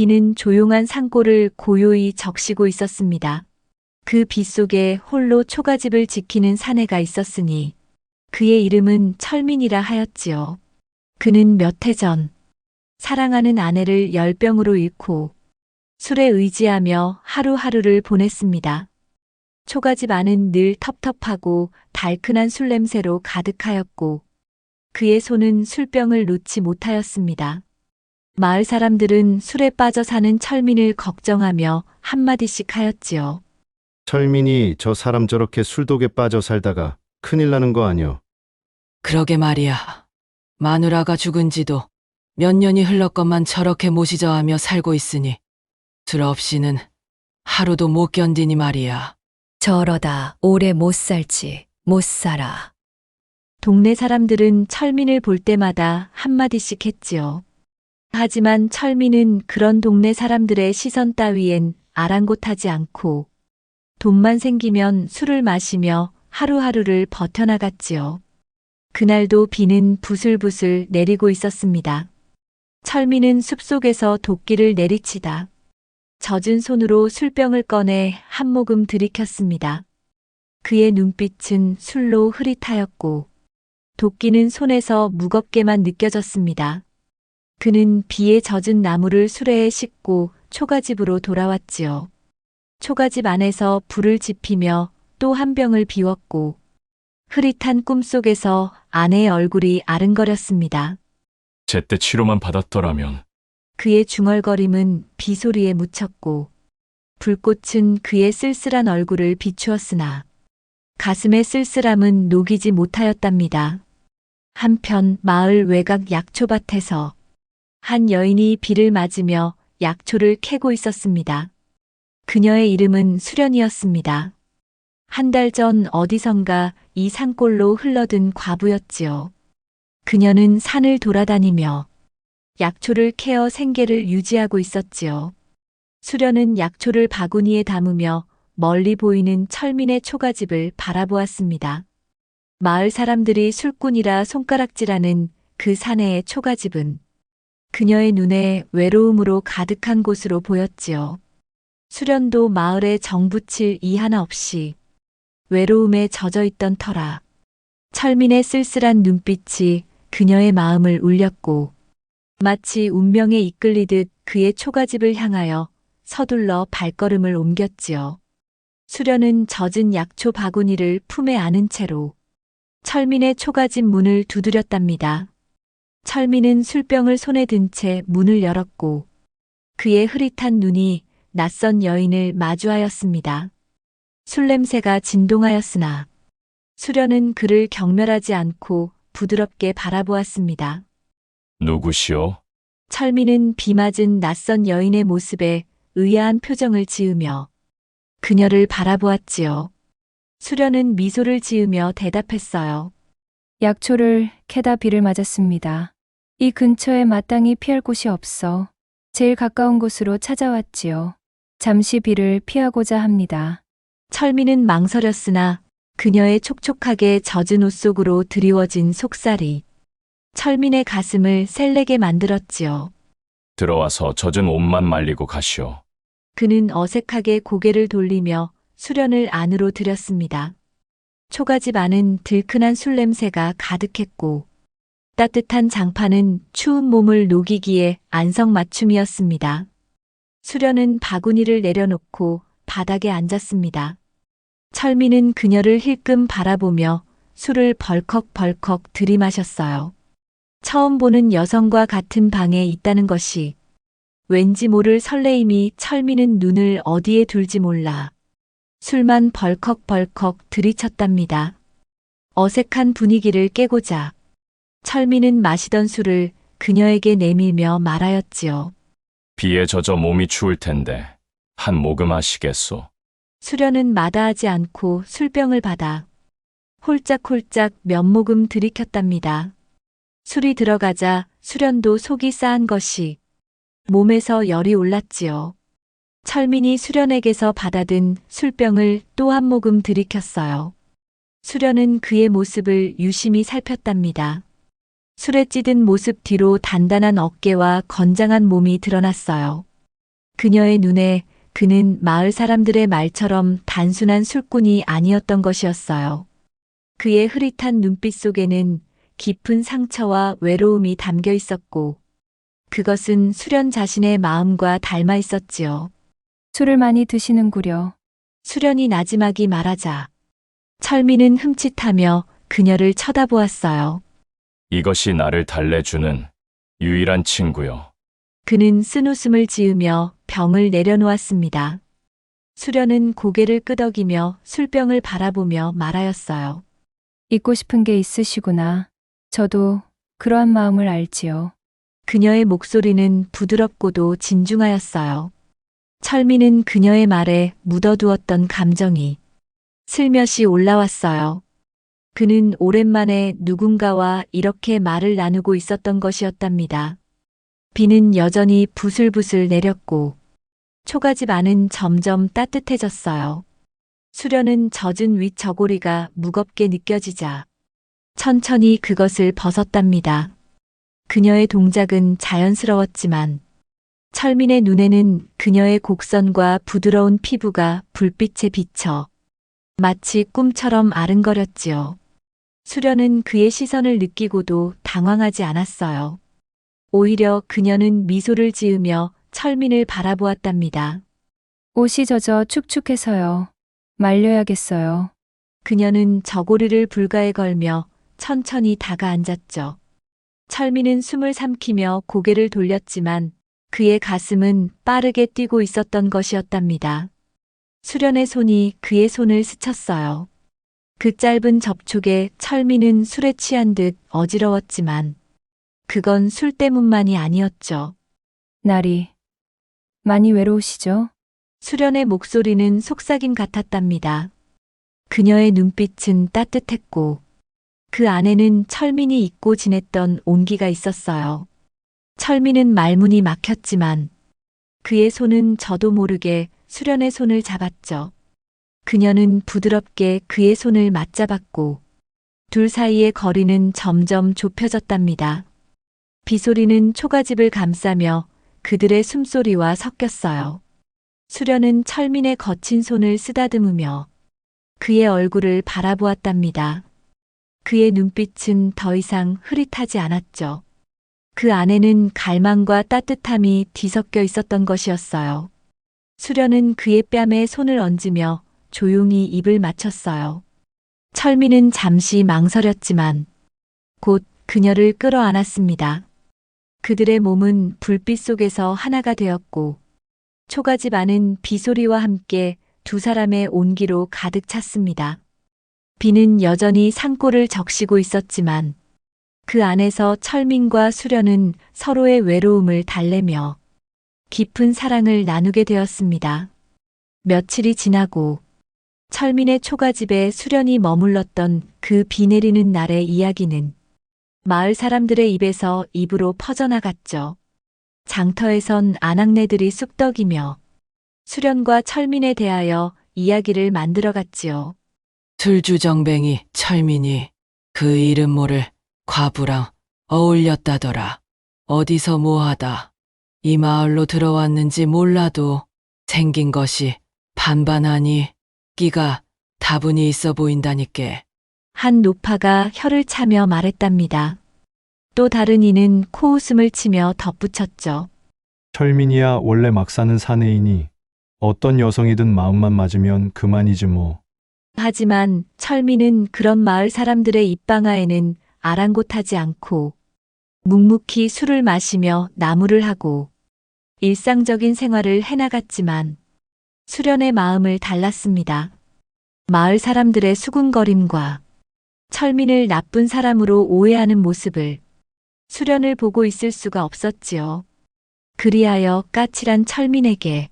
비는 조용한 산골을 고요히 적시고 있었습니다. 그 비 속에 홀로 초가집을 지키는 사내가 있었으니 그의 이름은 철민이라 하였지요. 그는 몇 해 전 사랑하는 아내를 열병으로 잃고 술에 의지하며 하루하루를 보냈습니다. 초가집 안은 늘 텁텁하고 달큰한 술 냄새로 가득하였고 그의 손은 술병을 놓지 못하였습니다. 마을 사람들은 술에 빠져 사는 철민을 걱정하며 한마디씩 하였지요. 철민이 저 사람 저렇게 술독에 빠져 살다가 큰일 나는 거 아니오? 그러게 말이야. 마누라가 죽은 지도 몇 년이 흘렀건만 저렇게 모시저하며 살고 있으니 술 없이는 하루도 못 견디니 말이야. 저러다 오래 못 살지, 못 살아. 동네 사람들은 철민을 볼 때마다 한마디씩 했지요. 하지만 철민은 그런 동네 사람들의 시선 따위엔 아랑곳하지 않고 돈만 생기면 술을 마시며 하루하루를 버텨나갔지요. 그날도 비는 부슬부슬 내리고 있었습니다. 철민은 숲속에서 도끼를 내리치다 젖은 손으로 술병을 꺼내 한 모금 들이켰습니다. 그의 눈빛은 술로 흐릿하였고 도끼는 손에서 무겁게만 느껴졌습니다. 그는 비에 젖은 나무를 수레에 싣고 초가집으로 돌아왔지요. 초가집 안에서 불을 지피며 또 한 병을 비웠고 흐릿한 꿈속에서 아내의 얼굴이 아른거렸습니다. 제때 치료만 받았더라면. 그의 중얼거림은 비소리에 묻혔고 불꽃은 그의 쓸쓸한 얼굴을 비추었으나 가슴의 쓸쓸함은 녹이지 못하였답니다. 한편 마을 외곽 약초밭에서 한 여인이 비를 맞으며 약초를 캐고 있었습니다. 그녀의 이름은 수련이었습니다. 한 달 전 어디선가 이 산골로 흘러든 과부였지요. 그녀는 산을 돌아다니며 약초를 캐어 생계를 유지하고 있었지요. 수련은 약초를 바구니에 담으며 멀리 보이는 철민의 초가집을 바라보았습니다. 마을 사람들이 술꾼이라 손가락질하는 그 사내의 초가집은 그녀의 눈에 외로움으로 가득한 곳으로 보였지요. 수련도 마을에 정붙일 이 하나 없이 외로움에 젖어 있던 터라 철민의 쓸쓸한 눈빛이 그녀의 마음을 울렸고 마치 운명에 이끌리듯 그의 초가집을 향하여 서둘러 발걸음을 옮겼지요. 수련은 젖은 약초 바구니를 품에 안은 채로 철민의 초가집 문을 두드렸답니다. 철민은 술병을 손에 든 채 문을 열었고 그의 흐릿한 눈이 낯선 여인을 마주하였습니다. 술 냄새가 진동하였으나 수련은 그를 경멸하지 않고 부드럽게 바라보았습니다. 누구시오? 철민은 비 맞은 낯선 여인의 모습에 의아한 표정을 지으며 그녀를 바라보았지요. 수련은 미소를 지으며 대답했어요. 약초를 캐다 비를 맞았습니다. 이 근처에 마땅히 피할 곳이 없어 제일 가까운 곳으로 찾아왔지요. 잠시 비를 피하고자 합니다. 철민은 망설였으나 그녀의 촉촉하게 젖은 옷 속으로 드리워진 속살이 철민의 가슴을 설레게 만들었지요. 들어와서 젖은 옷만 말리고 가시오. 그는 어색하게 고개를 돌리며 수련을 안으로 들였습니다. 초가집 안은 들큰한 술 냄새가 가득했고 따뜻한 장판은 추운 몸을 녹이기에 안성맞춤이었습니다. 수련은 바구니를 내려놓고 바닥에 앉았습니다. 철민은 그녀를 힐끔 바라보며 술을 벌컥벌컥 들이마셨어요. 처음 보는 여성과 같은 방에 있다는 것이 왠지 모를 설레임이 철민은 눈을 어디에 둘지 몰라 술만 벌컥벌컥 들이쳤답니다. 어색한 분위기를 깨고자 철민은 마시던 술을 그녀에게 내밀며 말하였지요. 비에 젖어 몸이 추울 텐데 한 모금 하시겠소? 수련은 마다하지 않고 술병을 받아 홀짝홀짝 몇 모금 들이켰답니다. 술이 들어가자 수련도 속이 싸한 것이 몸에서 열이 올랐지요. 철민이 수련에게서 받아든 술병을 또 한 모금 들이켰어요. 수련은 그의 모습을 유심히 살폈답니다. 술에 찌든 모습 뒤로 단단한 어깨와 건장한 몸이 드러났어요. 그녀의 눈에 그는 마을 사람들의 말처럼 단순한 술꾼이 아니었던 것이었어요. 그의 흐릿한 눈빛 속에는 깊은 상처와 외로움이 담겨 있었고, 그것은 수련 자신의 마음과 닮아 있었지요. 술을 많이 드시는구려. 수련이 나지막이 말하자 철민은 흠칫하며 그녀를 쳐다보았어요. 이것이 나를 달래주는 유일한 친구요. 그는 쓴웃음을 지으며 병을 내려놓았습니다. 수련은 고개를 끄덕이며 술병을 바라보며 말하였어요. 잊고 싶은 게 있으시구나. 저도 그러한 마음을 알지요. 그녀의 목소리는 부드럽고도 진중하였어요. 철민은 그녀의 말에 묻어두었던 감정이 슬며시 올라왔어요. 그는 오랜만에 누군가와 이렇게 말을 나누고 있었던 것이었답니다. 비는 여전히 부슬부슬 내렸고 초가집 안은 점점 따뜻해졌어요. 수련은 젖은 윗 저고리가 무겁게 느껴지자 천천히 그것을 벗었답니다. 그녀의 동작은 자연스러웠지만 철민의 눈에는 그녀의 곡선과 부드러운 피부가 불빛에 비쳐 마치 꿈처럼 아른거렸지요. 수련은 그의 시선을 느끼고도 당황하지 않았어요. 오히려 그녀는 미소를 지으며 철민을 바라보았답니다. 옷이 젖어 축축해서요. 말려야겠어요. 그녀는 저고리를 불가에 걸며 천천히 다가앉았죠. 철민은 숨을 삼키며 고개를 돌렸지만 그의 가슴은 빠르게 뛰고 있었던 것이었답니다. 수련의 손이 그의 손을 스쳤어요. 그 짧은 접촉에 철민은 술에 취한 듯 어지러웠지만 그건 술 때문만이 아니었죠. 날이 많이 외로우시죠? 수련의 목소리는 속삭임 같았답니다. 그녀의 눈빛은 따뜻했고 그 안에는 철민이 잊고 지냈던 온기가 있었어요. 철민은 말문이 막혔지만 그의 손은 저도 모르게 수련의 손을 잡았죠. 그녀는 부드럽게 그의 손을 맞잡았고 둘 사이의 거리는 점점 좁혀졌답니다. 비소리는 초가집을 감싸며 그들의 숨소리와 섞였어요. 수련은 철민의 거친 손을 쓰다듬으며 그의 얼굴을 바라보았답니다. 그의 눈빛은 더 이상 흐릿하지 않았죠. 그 안에는 갈망과 따뜻함이 뒤섞여 있었던 것이었어요. 수련은 그의 뺨에 손을 얹으며 조용히 입을 맞췄어요. 철민은 잠시 망설였지만 곧 그녀를 끌어안았습니다. 그들의 몸은 불빛 속에서 하나가 되었고 초가집 안은 비소리와 함께 두 사람의 온기로 가득 찼습니다. 비는 여전히 산골을 적시고 있었지만 그 안에서 철민과 수련은 서로의 외로움을 달래며 깊은 사랑을 나누게 되었습니다. 며칠이 지나고 철민의 초가집에 수련이 머물렀던 그 비 내리는 날의 이야기는 마을 사람들의 입에서 입으로 퍼져나갔죠. 장터에선 아낙네들이 쑥덕이며 수련과 철민에 대하여 이야기를 만들어갔지요. 술주정뱅이 철민이 그 이름 모를 과부랑 어울렸다더라. 어디서 뭐하다. 이 마을로 들어왔는지 몰라도 생긴 것이 반반하니 끼가 다분히 있어 보인다니께. 한 노파가 혀를 차며 말했답니다. 또 다른 이는 코웃음을 치며 덧붙였죠. 철민이야 원래 막 사는 사내이니 어떤 여성이든 마음만 맞으면 그만이지 뭐. 하지만 철민은 그런 마을 사람들의 입방아에는 아랑곳하지 않고 묵묵히 술을 마시며 나무를 하고 일상적인 생활을 해나갔지만 수련의 마음을 달랐습니다. 마을 사람들의 수군거림과 철민을 나쁜 사람으로 오해하는 모습을 수련을 보고 있을 수가 없었지요. 그리하여 까칠한 철민에게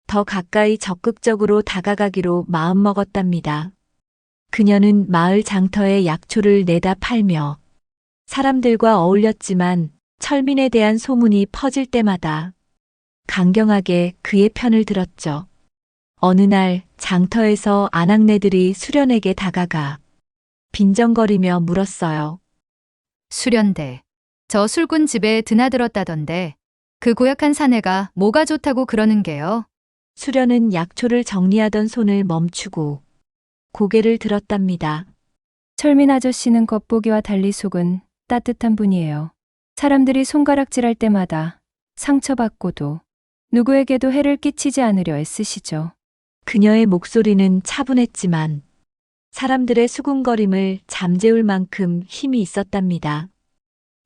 더 가까이 적극적으로 다가가기로 마음먹었답니다. 그녀는 마을 장터에 약초를 내다 팔며 사람들과 어울렸지만 철민에 대한 소문이 퍼질 때마다 강경하게 그의 편을 들었죠. 어느 날 장터에서 아낙네들이 수련에게 다가가 빈정거리며 물었어요. 수련대. 저 술꾼 집에 드나들었다던데 그 고약한 사내가 뭐가 좋다고 그러는 게요? 수련은 약초를 정리하던 손을 멈추고 고개를 들었답니다. 철민 아저씨는 겉보기와 달리 속은 따뜻한 분이에요. 사람들이 손가락질할 때마다 상처받고도 누구에게도 해를 끼치지 않으려 애쓰시죠. 그녀의 목소리는 차분했지만 사람들의 수군거림을 잠재울 만큼 힘이 있었답니다.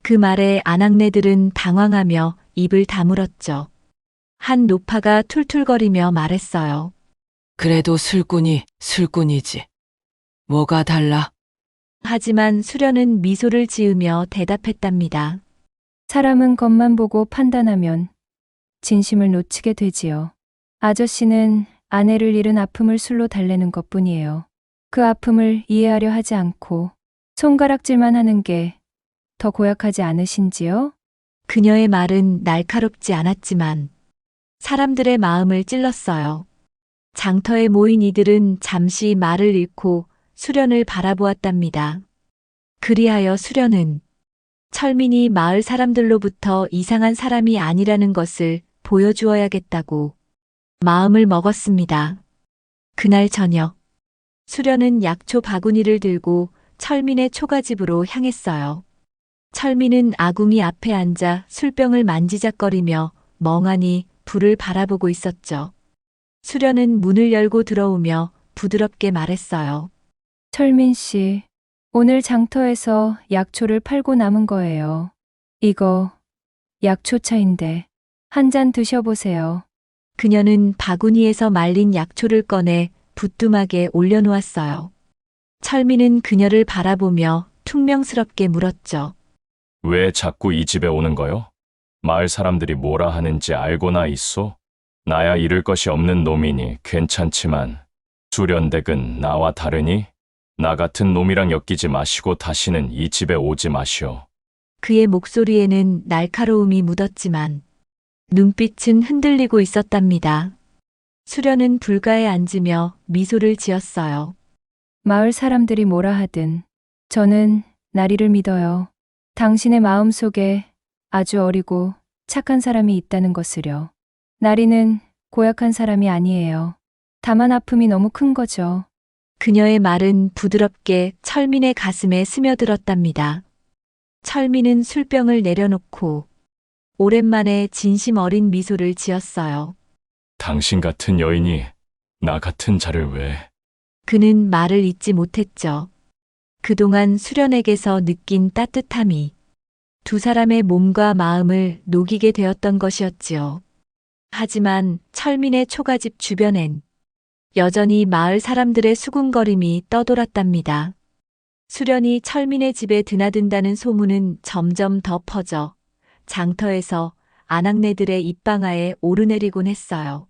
그 말에 아낙네들은 당황하며 입을 다물었죠. 한 노파가 툴툴거리며 말했어요. 그래도 술꾼이 술꾼이지. 뭐가 달라? 하지만 수련은 미소를 지으며 대답했답니다. 사람은 겉만 보고 판단하면 진심을 놓치게 되지요. 아저씨는 아내를 잃은 아픔을 술로 달래는 것뿐이에요. 그 아픔을 이해하려 하지 않고 손가락질만 하는 게 더 고약하지 않으신지요? 그녀의 말은 날카롭지 않았지만 사람들의 마음을 찔렀어요. 장터에 모인 이들은 잠시 말을 잃고 수련을 바라보았답니다. 그리하여 수련은 철민이 마을 사람들로부터 이상한 사람이 아니라는 것을 보여주어야겠다고 마음을 먹었습니다. 그날 저녁, 수련은 약초 바구니를 들고 철민의 초가집으로 향했어요. 철민은 아궁이 앞에 앉아 술병을 만지작거리며 멍하니 불을 바라보고 있었죠. 수련은 문을 열고 들어오며 부드럽게 말했어요. 철민 씨, 오늘 장터에서 약초를 팔고 남은 거예요. 이거 약초차인데 한 잔 드셔보세요. 그녀는 바구니에서 말린 약초를 꺼내 부뚜막에 올려놓았어요. 철민은 그녀를 바라보며 퉁명스럽게 물었죠. 왜 자꾸 이 집에 오는 거요? 마을 사람들이 뭐라 하는지 알고나 있소? 나야 잃을 것이 없는 놈이니 괜찮지만 수련댁은 나와 다르니 나 같은 놈이랑 엮이지 마시고 다시는 이 집에 오지 마시오. 그의 목소리에는 날카로움이 묻었지만 눈빛은 흔들리고 있었답니다. 수련은 불가에 앉으며 미소를 지었어요. 마을 사람들이 뭐라 하든 저는 나리를 믿어요. 당신의 마음 속에 아주 어리고 착한 사람이 있다는 것을요. 나리는 고약한 사람이 아니에요. 다만 아픔이 너무 큰 거죠. 그녀의 말은 부드럽게 철민의 가슴에 스며들었답니다. 철민은 술병을 내려놓고 오랜만에 진심 어린 미소를 지었어요. 당신 같은 여인이 나 같은 자를 왜... 그는 말을 잇지 못했죠. 그동안 수련에게서 느낀 따뜻함이 두 사람의 몸과 마음을 녹이게 되었던 것이었지요. 하지만 철민의 초가집 주변엔 여전히 마을 사람들의 수군거림이 떠돌았답니다. 수련이 철민의 집에 드나든다는 소문은 점점 더 퍼져 장터에서 아낙네들의 입방아에 오르내리곤 했어요.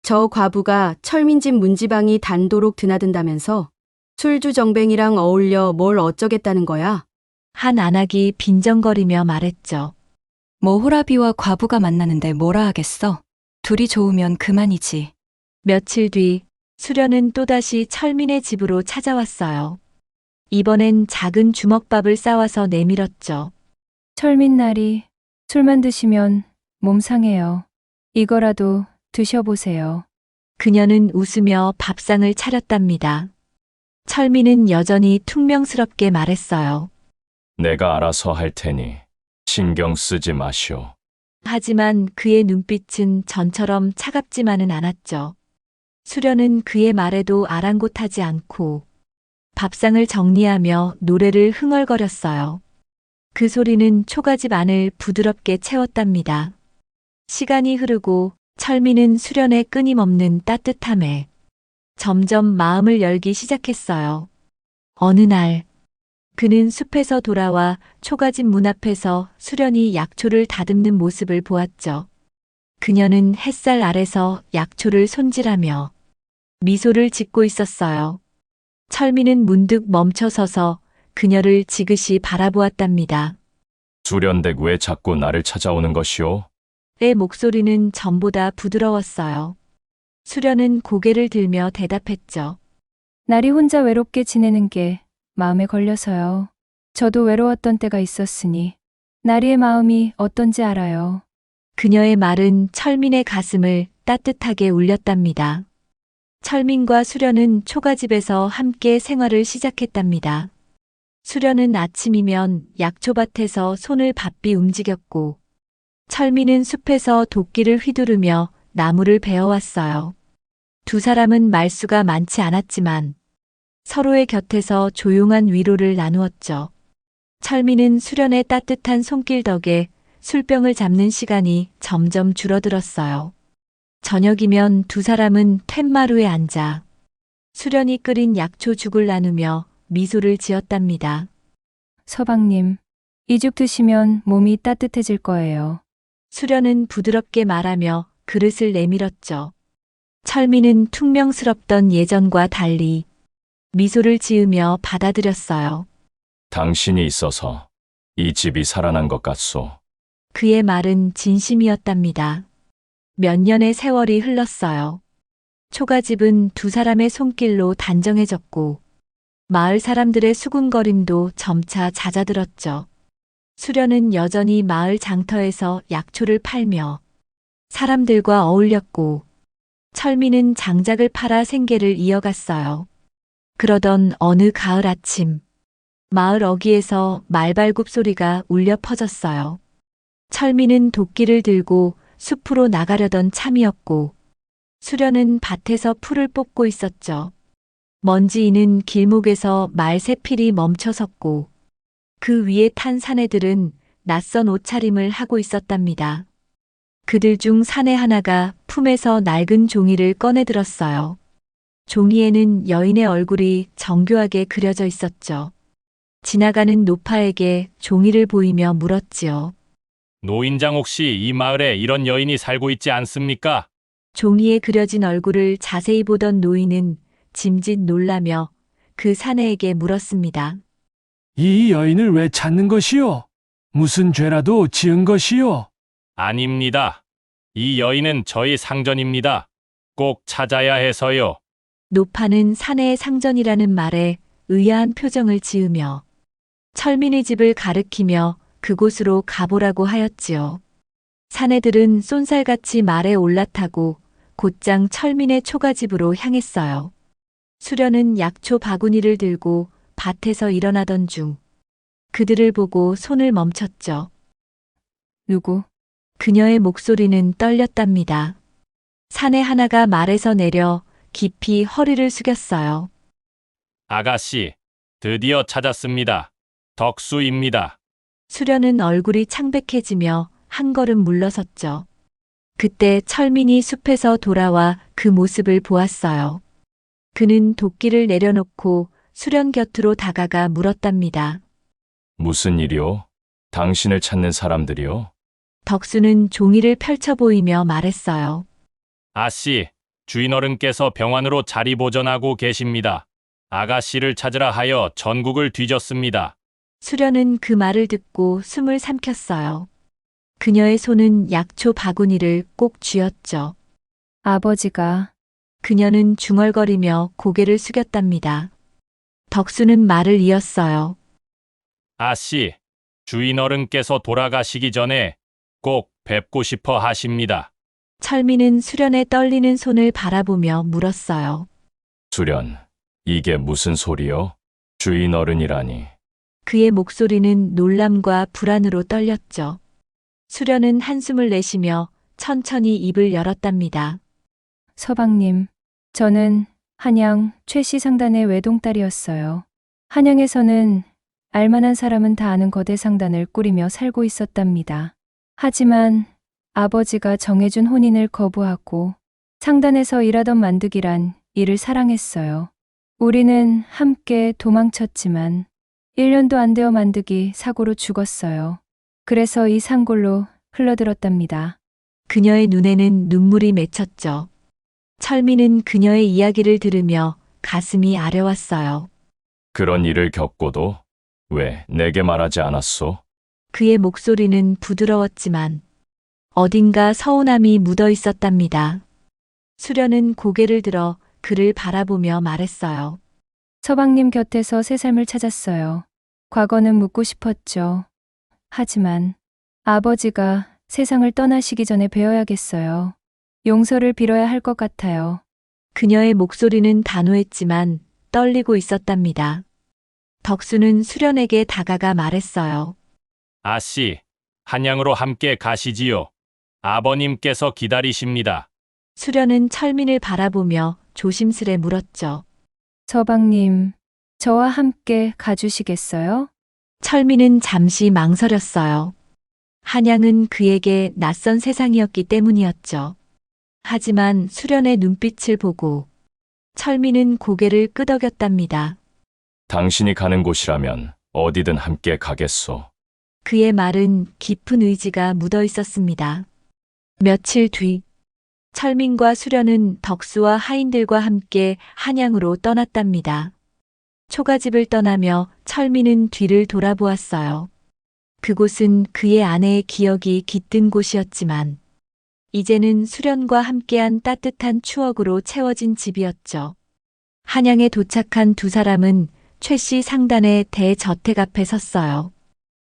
저 과부가 철민집 문지방이 단도록 드나든다면서 술주정뱅이랑 어울려 뭘 어쩌겠다는 거야? 한 아낙이 빈정거리며 말했죠. 뭐 호라비와 과부가 만나는데 뭐라 하겠어? 둘이 좋으면 그만이지. 며칠 뒤 수련은 또다시 철민의 집으로 찾아왔어요. 이번엔 작은 주먹밥을 싸와서 내밀었죠. 철민 나리, 술만 드시면 몸 상해요. 이거라도 드셔보세요. 그녀는 웃으며 밥상을 차렸답니다. 철민은 여전히 퉁명스럽게 말했어요. 내가 알아서 할 테니 신경 쓰지 마시오. 하지만 그의 눈빛은 전처럼 차갑지만은 않았죠. 수련은 그의 말에도 아랑곳하지 않고 밥상을 정리하며 노래를 흥얼거렸어요. 그 소리는 초가집 안을 부드럽게 채웠답니다. 시간이 흐르고 철민은 수련의 끊임없는 따뜻함에 점점 마음을 열기 시작했어요. 어느 날 그는 숲에서 돌아와 초가집 문 앞에서 수련이 약초를 다듬는 모습을 보았죠. 그녀는 햇살 아래서 약초를 손질하며 미소를 짓고 있었어요. 철민은 문득 멈춰서서 그녀를 지그시 바라보았답니다. 수련댁 왜 자꾸 나를 찾아오는 것이오? 의 목소리는 전보다 부드러웠어요. 수련은 고개를 들며 대답했죠. 나리 혼자 외롭게 지내는 게 마음에 걸려서요. 저도 외로웠던 때가 있었으니 나리의 마음이 어떤지 알아요. 그녀의 말은 철민의 가슴을 따뜻하게 울렸답니다. 철민과 수련은 초가집에서 함께 생활을 시작했답니다. 수련은 아침이면 약초밭에서 손을 바삐 움직였고, 철민은 숲에서 도끼를 휘두르며 나무를 베어왔어요. 두 사람은 말수가 많지 않았지만 서로의 곁에서 조용한 위로를 나누었죠. 철민은 수련의 따뜻한 손길 덕에 술병을 잡는 시간이 점점 줄어들었어요. 저녁이면 두 사람은 툇마루에 앉아 수련이 끓인 약초죽을 나누며 미소를 지었답니다. 서방님, 이 죽 드시면 몸이 따뜻해질 거예요. 수련은 부드럽게 말하며 그릇을 내밀었죠. 철민은 퉁명스럽던 예전과 달리 미소를 지으며 받아들였어요. 당신이 있어서 이 집이 살아난 것 같소. 그의 말은 진심이었답니다. 몇 년의 세월이 흘렀어요. 초가집은 두 사람의 손길로 단정해졌고 마을 사람들의 수군거림도 점차 잦아들었죠. 수련은 여전히 마을 장터에서 약초를 팔며 사람들과 어울렸고 철민은 장작을 팔아 생계를 이어갔어요. 그러던 어느 가을 아침, 마을 어귀에서 말발굽 소리가 울려 퍼졌어요. 철민은 도끼를 들고 숲으로 나가려던 참이었고 수련은 밭에서 풀을 뽑고 있었죠. 먼지이는 길목에서 말 세필이 멈춰섰고 그 위에 탄 사내들은 낯선 옷차림을 하고 있었답니다. 그들 중 사내 하나가 품에서 낡은 종이를 꺼내들었어요. 종이에는 여인의 얼굴이 정교하게 그려져 있었죠. 지나가는 노파에게 종이를 보이며 물었지요. 노인장 혹시 이 마을에 이런 여인이 살고 있지 않습니까? 종이에 그려진 얼굴을 자세히 보던 노인은 짐짓 놀라며 그 사내에게 물었습니다. 이 여인을 왜 찾는 것이요? 무슨 죄라도 지은 것이요? 아닙니다. 이 여인은 저희 상전입니다. 꼭 찾아야 해서요. 노파는 사내의 상전이라는 말에 의아한 표정을 지으며 철민의 집을 가리키며 그곳으로 가보라고 하였지요. 사내들은 쏜살같이 말에 올라타고 곧장 철민의 초가집으로 향했어요. 수련은 약초 바구니를 들고 밭에서 일어나던 중 그들을 보고 손을 멈췄죠. 누구? 그녀의 목소리는 떨렸답니다. 사내 하나가 말에서 내려 깊이 허리를 숙였어요. 아가씨, 드디어 찾았습니다. 덕수입니다. 수련은 얼굴이 창백해지며 한 걸음 물러섰죠. 그때 철민이 숲에서 돌아와 그 모습을 보았어요. 그는 도끼를 내려놓고 수련 곁으로 다가가 물었답니다. 무슨 일이오? 당신을 찾는 사람들이요? 덕수는 종이를 펼쳐 보이며 말했어요. 아씨, 주인어른께서 병환으로 자리 보전하고 계십니다. 아가씨를 찾으라 하여 전국을 뒤졌습니다. 수련은 그 말을 듣고 숨을 삼켰어요. 그녀의 손은 약초 바구니를 꼭 쥐었죠. 아버지가. 그녀는 중얼거리며 고개를 숙였답니다. 덕수는 말을 이었어요. 아씨, 주인어른께서 돌아가시기 전에 꼭 뵙고 싶어 하십니다. 철민은 수련의 떨리는 손을 바라보며 물었어요. 수련, 이게 무슨 소리요? 주인 어른이라니. 그의 목소리는 놀람과 불안으로 떨렸죠. 수련은 한숨을 내쉬며 천천히 입을 열었답니다. 서방님, 저는 한양 최씨 상단의 외동딸이었어요. 한양에서는 알만한 사람은 다 아는 거대 상단을 꾸리며 살고 있었답니다. 하지만 아버지가 정해준 혼인을 거부하고 상단에서 일하던 만득이란 일을 사랑했어요. 우리는 함께 도망쳤지만 1년도 안 되어 만득이 사고로 죽었어요. 그래서 이 상골로 흘러들었답니다. 그녀의 눈에는 눈물이 맺혔죠. 철민은 그녀의 이야기를 들으며 가슴이 아려왔어요. 그런 일을 겪고도 왜 내게 말하지 않았소? 그의 목소리는 부드러웠지만 어딘가 서운함이 묻어 있었답니다. 수련은 고개를 들어 그를 바라보며 말했어요. 서방님 곁에서 새 삶을 찾았어요. 과거는 묻고 싶었죠. 하지만 아버지가 세상을 떠나시기 전에 뵈어야겠어요. 용서를 빌어야 할 것 같아요. 그녀의 목소리는 단호했지만 떨리고 있었답니다. 덕수는 수련에게 다가가 말했어요. 아씨, 한양으로 함께 가시지요. 아버님께서 기다리십니다. 수련은 철민을 바라보며 조심스레 물었죠. 서방님, 저와 함께 가주시겠어요? 철민은 잠시 망설였어요. 한양은 그에게 낯선 세상이었기 때문이었죠. 하지만 수련의 눈빛을 보고 철민은 고개를 끄덕였답니다. 당신이 가는 곳이라면 어디든 함께 가겠소. 그의 말은 깊은 의지가 묻어 있었습니다. 며칠 뒤, 철민과 수련은 덕수와 하인들과 함께 한양으로 떠났답니다. 초가집을 떠나며 철민은 뒤를 돌아보았어요. 그곳은 그의 아내의 기억이 깃든 곳이었지만, 이제는 수련과 함께한 따뜻한 추억으로 채워진 집이었죠. 한양에 도착한 두 사람은 최 씨 상단의 대저택 앞에 섰어요.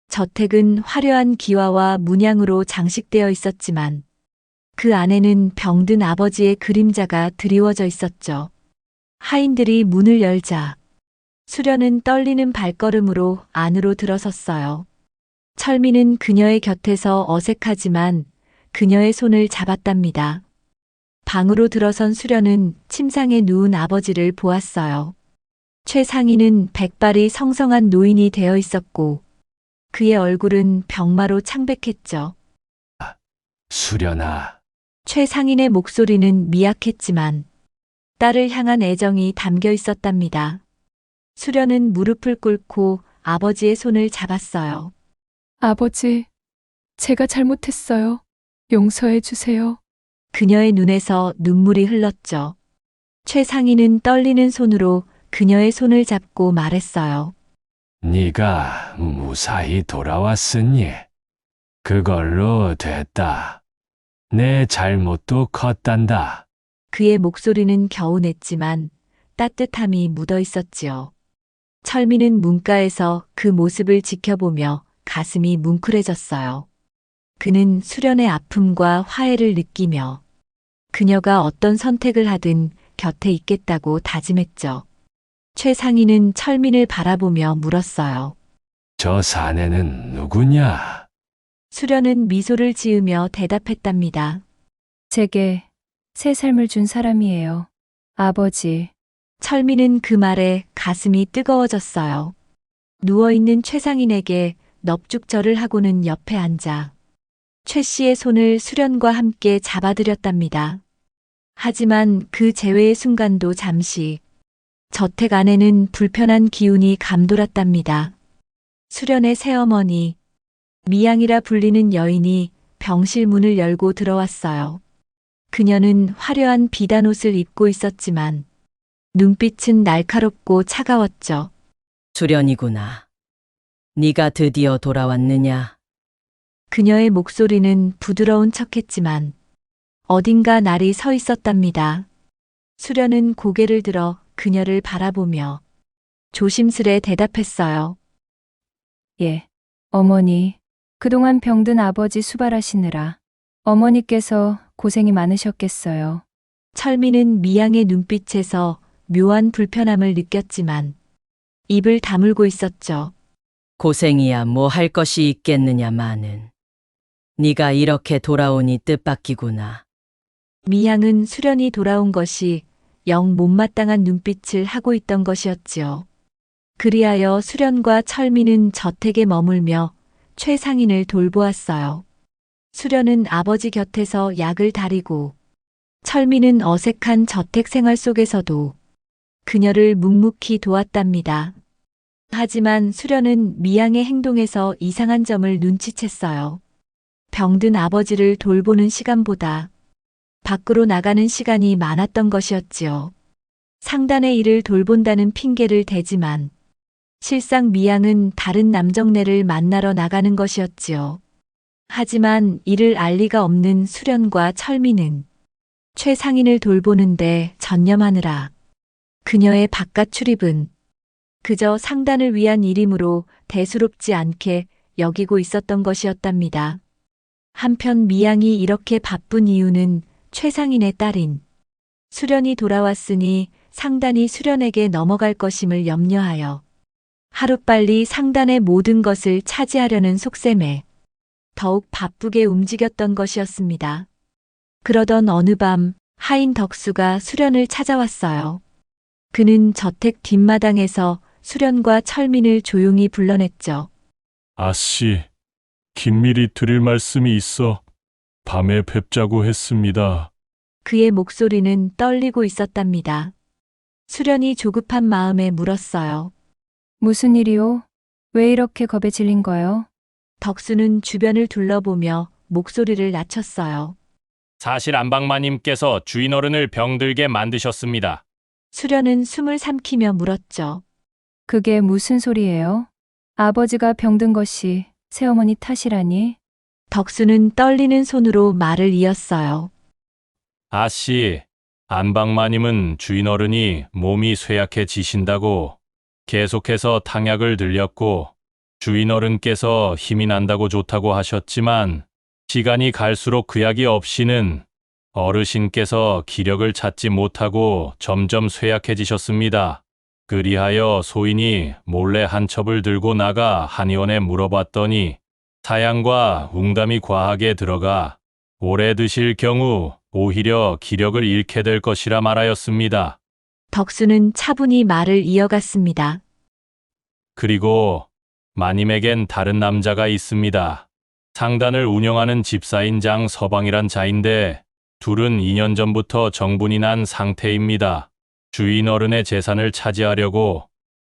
저택은 화려한 기와와 문양으로 장식되어 있었지만 그 안에는 병든 아버지의 그림자가 드리워져 있었죠. 하인들이 문을 열자 수련은 떨리는 발걸음으로 안으로 들어섰어요. 철민은 그녀의 곁에서 어색하지만 그녀의 손을 잡았답니다. 방으로 들어선 수련은 침상에 누운 아버지를 보았어요. 최상희는 백발이 성성한 노인이 되어 있었고 그의 얼굴은 병마로 창백했죠. 수련아, 최상인의 목소리는 미약했지만 딸을 향한 애정이 담겨 있었답니다. 수련은 무릎을 꿇고 아버지의 손을 잡았어요. 아버지, 제가 잘못했어요. 용서해 주세요. 그녀의 눈에서 눈물이 흘렀죠. 최상인은 떨리는 손으로 그녀의 손을 잡고 말했어요. 네가 무사히 돌아왔으니 그걸로 됐다. 내 잘못도 컸단다. 그의 목소리는 겨우냈지만 따뜻함이 묻어 있었지요. 철민은 문가에서 그 모습을 지켜보며 가슴이 뭉클해졌어요. 그는 수련의 아픔과 화해를 느끼며 그녀가 어떤 선택을 하든 곁에 있겠다고 다짐했죠. 최상희는 철민을 바라보며 물었어요. 저 사내는 누구냐? 수련은 미소를 지으며 대답했답니다. 제게 새 삶을 준 사람이에요. 아버지, 철민은 그 말에 가슴이 뜨거워졌어요. 누워있는 최상인에게 넙죽절을 하고는 옆에 앉아 최 씨의 손을 수련과 함께 잡아들였답니다. 하지만 그 재회의 순간도 잠시 저택 안에는 불편한 기운이 감돌았답니다. 수련의 새어머니, 미양이라 불리는 여인이 병실 문을 열고 들어왔어요. 그녀는 화려한 비단옷을 입고 있었지만 눈빛은 날카롭고 차가웠죠. 수련이구나. 네가 드디어 돌아왔느냐? 그녀의 목소리는 부드러운 척했지만 어딘가 날이 서 있었답니다. 수련은 고개를 들어 그녀를 바라보며 조심스레 대답했어요. 예, 어머니, 그동안 병든 아버지 수발하시느라 어머니께서 고생이 많으셨겠어요. 철민은 미양의 눈빛에서 묘한 불편함을 느꼈지만 입을 다물고 있었죠. 고생이야 뭐 할 것이 있겠느냐마는. 네가 이렇게 돌아오니 뜻밖이구나. 미양은 수련이 돌아온 것이 영 못마땅한 눈빛을 하고 있던 것이었지요. 그리하여 수련과 철민은 저택에 머물며 최상인을 돌보았어요. 수련은 아버지 곁에서 약을 다리고 철민은 어색한 저택 생활 속에서도 그녀를 묵묵히 도왔답니다. 하지만 수련은 미양의 행동에서 이상한 점을 눈치챘어요. 병든 아버지를 돌보는 시간보다 밖으로 나가는 시간이 많았던 것이었지요. 상단의 일을 돌본다는 핑계를 대지만 실상 미양은 다른 남정네를 만나러 나가는 것이었지요. 하지만 이를 알 리가 없는 수련과 철민은 최상인을 돌보는데 전념하느라 그녀의 바깥 출입은 그저 상단을 위한 일이므로 대수롭지 않게 여기고 있었던 것이었답니다. 한편 미양이 이렇게 바쁜 이유는 최상인의 딸인 수련이 돌아왔으니 상단이 수련에게 넘어갈 것임을 염려하여 하루빨리 상단의 모든 것을 차지하려는 속셈에 더욱 바쁘게 움직였던 것이었습니다. 그러던 어느 밤 하인 덕수가 수련을 찾아왔어요. 그는 저택 뒷마당에서 수련과 철민을 조용히 불러냈죠. 아씨, 긴밀히 드릴 말씀이 있어 밤에 뵙자고 했습니다. 그의 목소리는 떨리고 있었답니다. 수련이 조급한 마음에 물었어요. 무슨 일이오? 왜 이렇게 겁에 질린 거요? 덕수는 주변을 둘러보며 목소리를 낮췄어요. 사실 안방마님께서 주인 어른을 병들게 만드셨습니다. 수련은 숨을 삼키며 물었죠. 그게 무슨 소리예요? 아버지가 병든 것이 새어머니 탓이라니? 덕수는 떨리는 손으로 말을 이었어요. 아씨, 안방마님은 주인 어른이 몸이 쇠약해지신다고 계속해서 탕약을 들렸고 주인 어른께서 힘이 난다고 좋다고 하셨지만 시간이 갈수록 그 약이 없이는 어르신께서 기력을 찾지 못하고 점점 쇠약해지셨습니다. 그리하여 소인이 몰래 한 첩을 들고 나가 한의원에 물어봤더니 사양과 웅담이 과하게 들어가 오래 드실 경우 오히려 기력을 잃게 될 것이라 말하였습니다. 덕수는 차분히 말을 이어갔습니다. 그리고 마님에겐 다른 남자가 있습니다. 상단을 운영하는 집사인 장서방이란 자인데 둘은 2년 전부터 정분이 난 상태입니다. 주인 어른의 재산을 차지하려고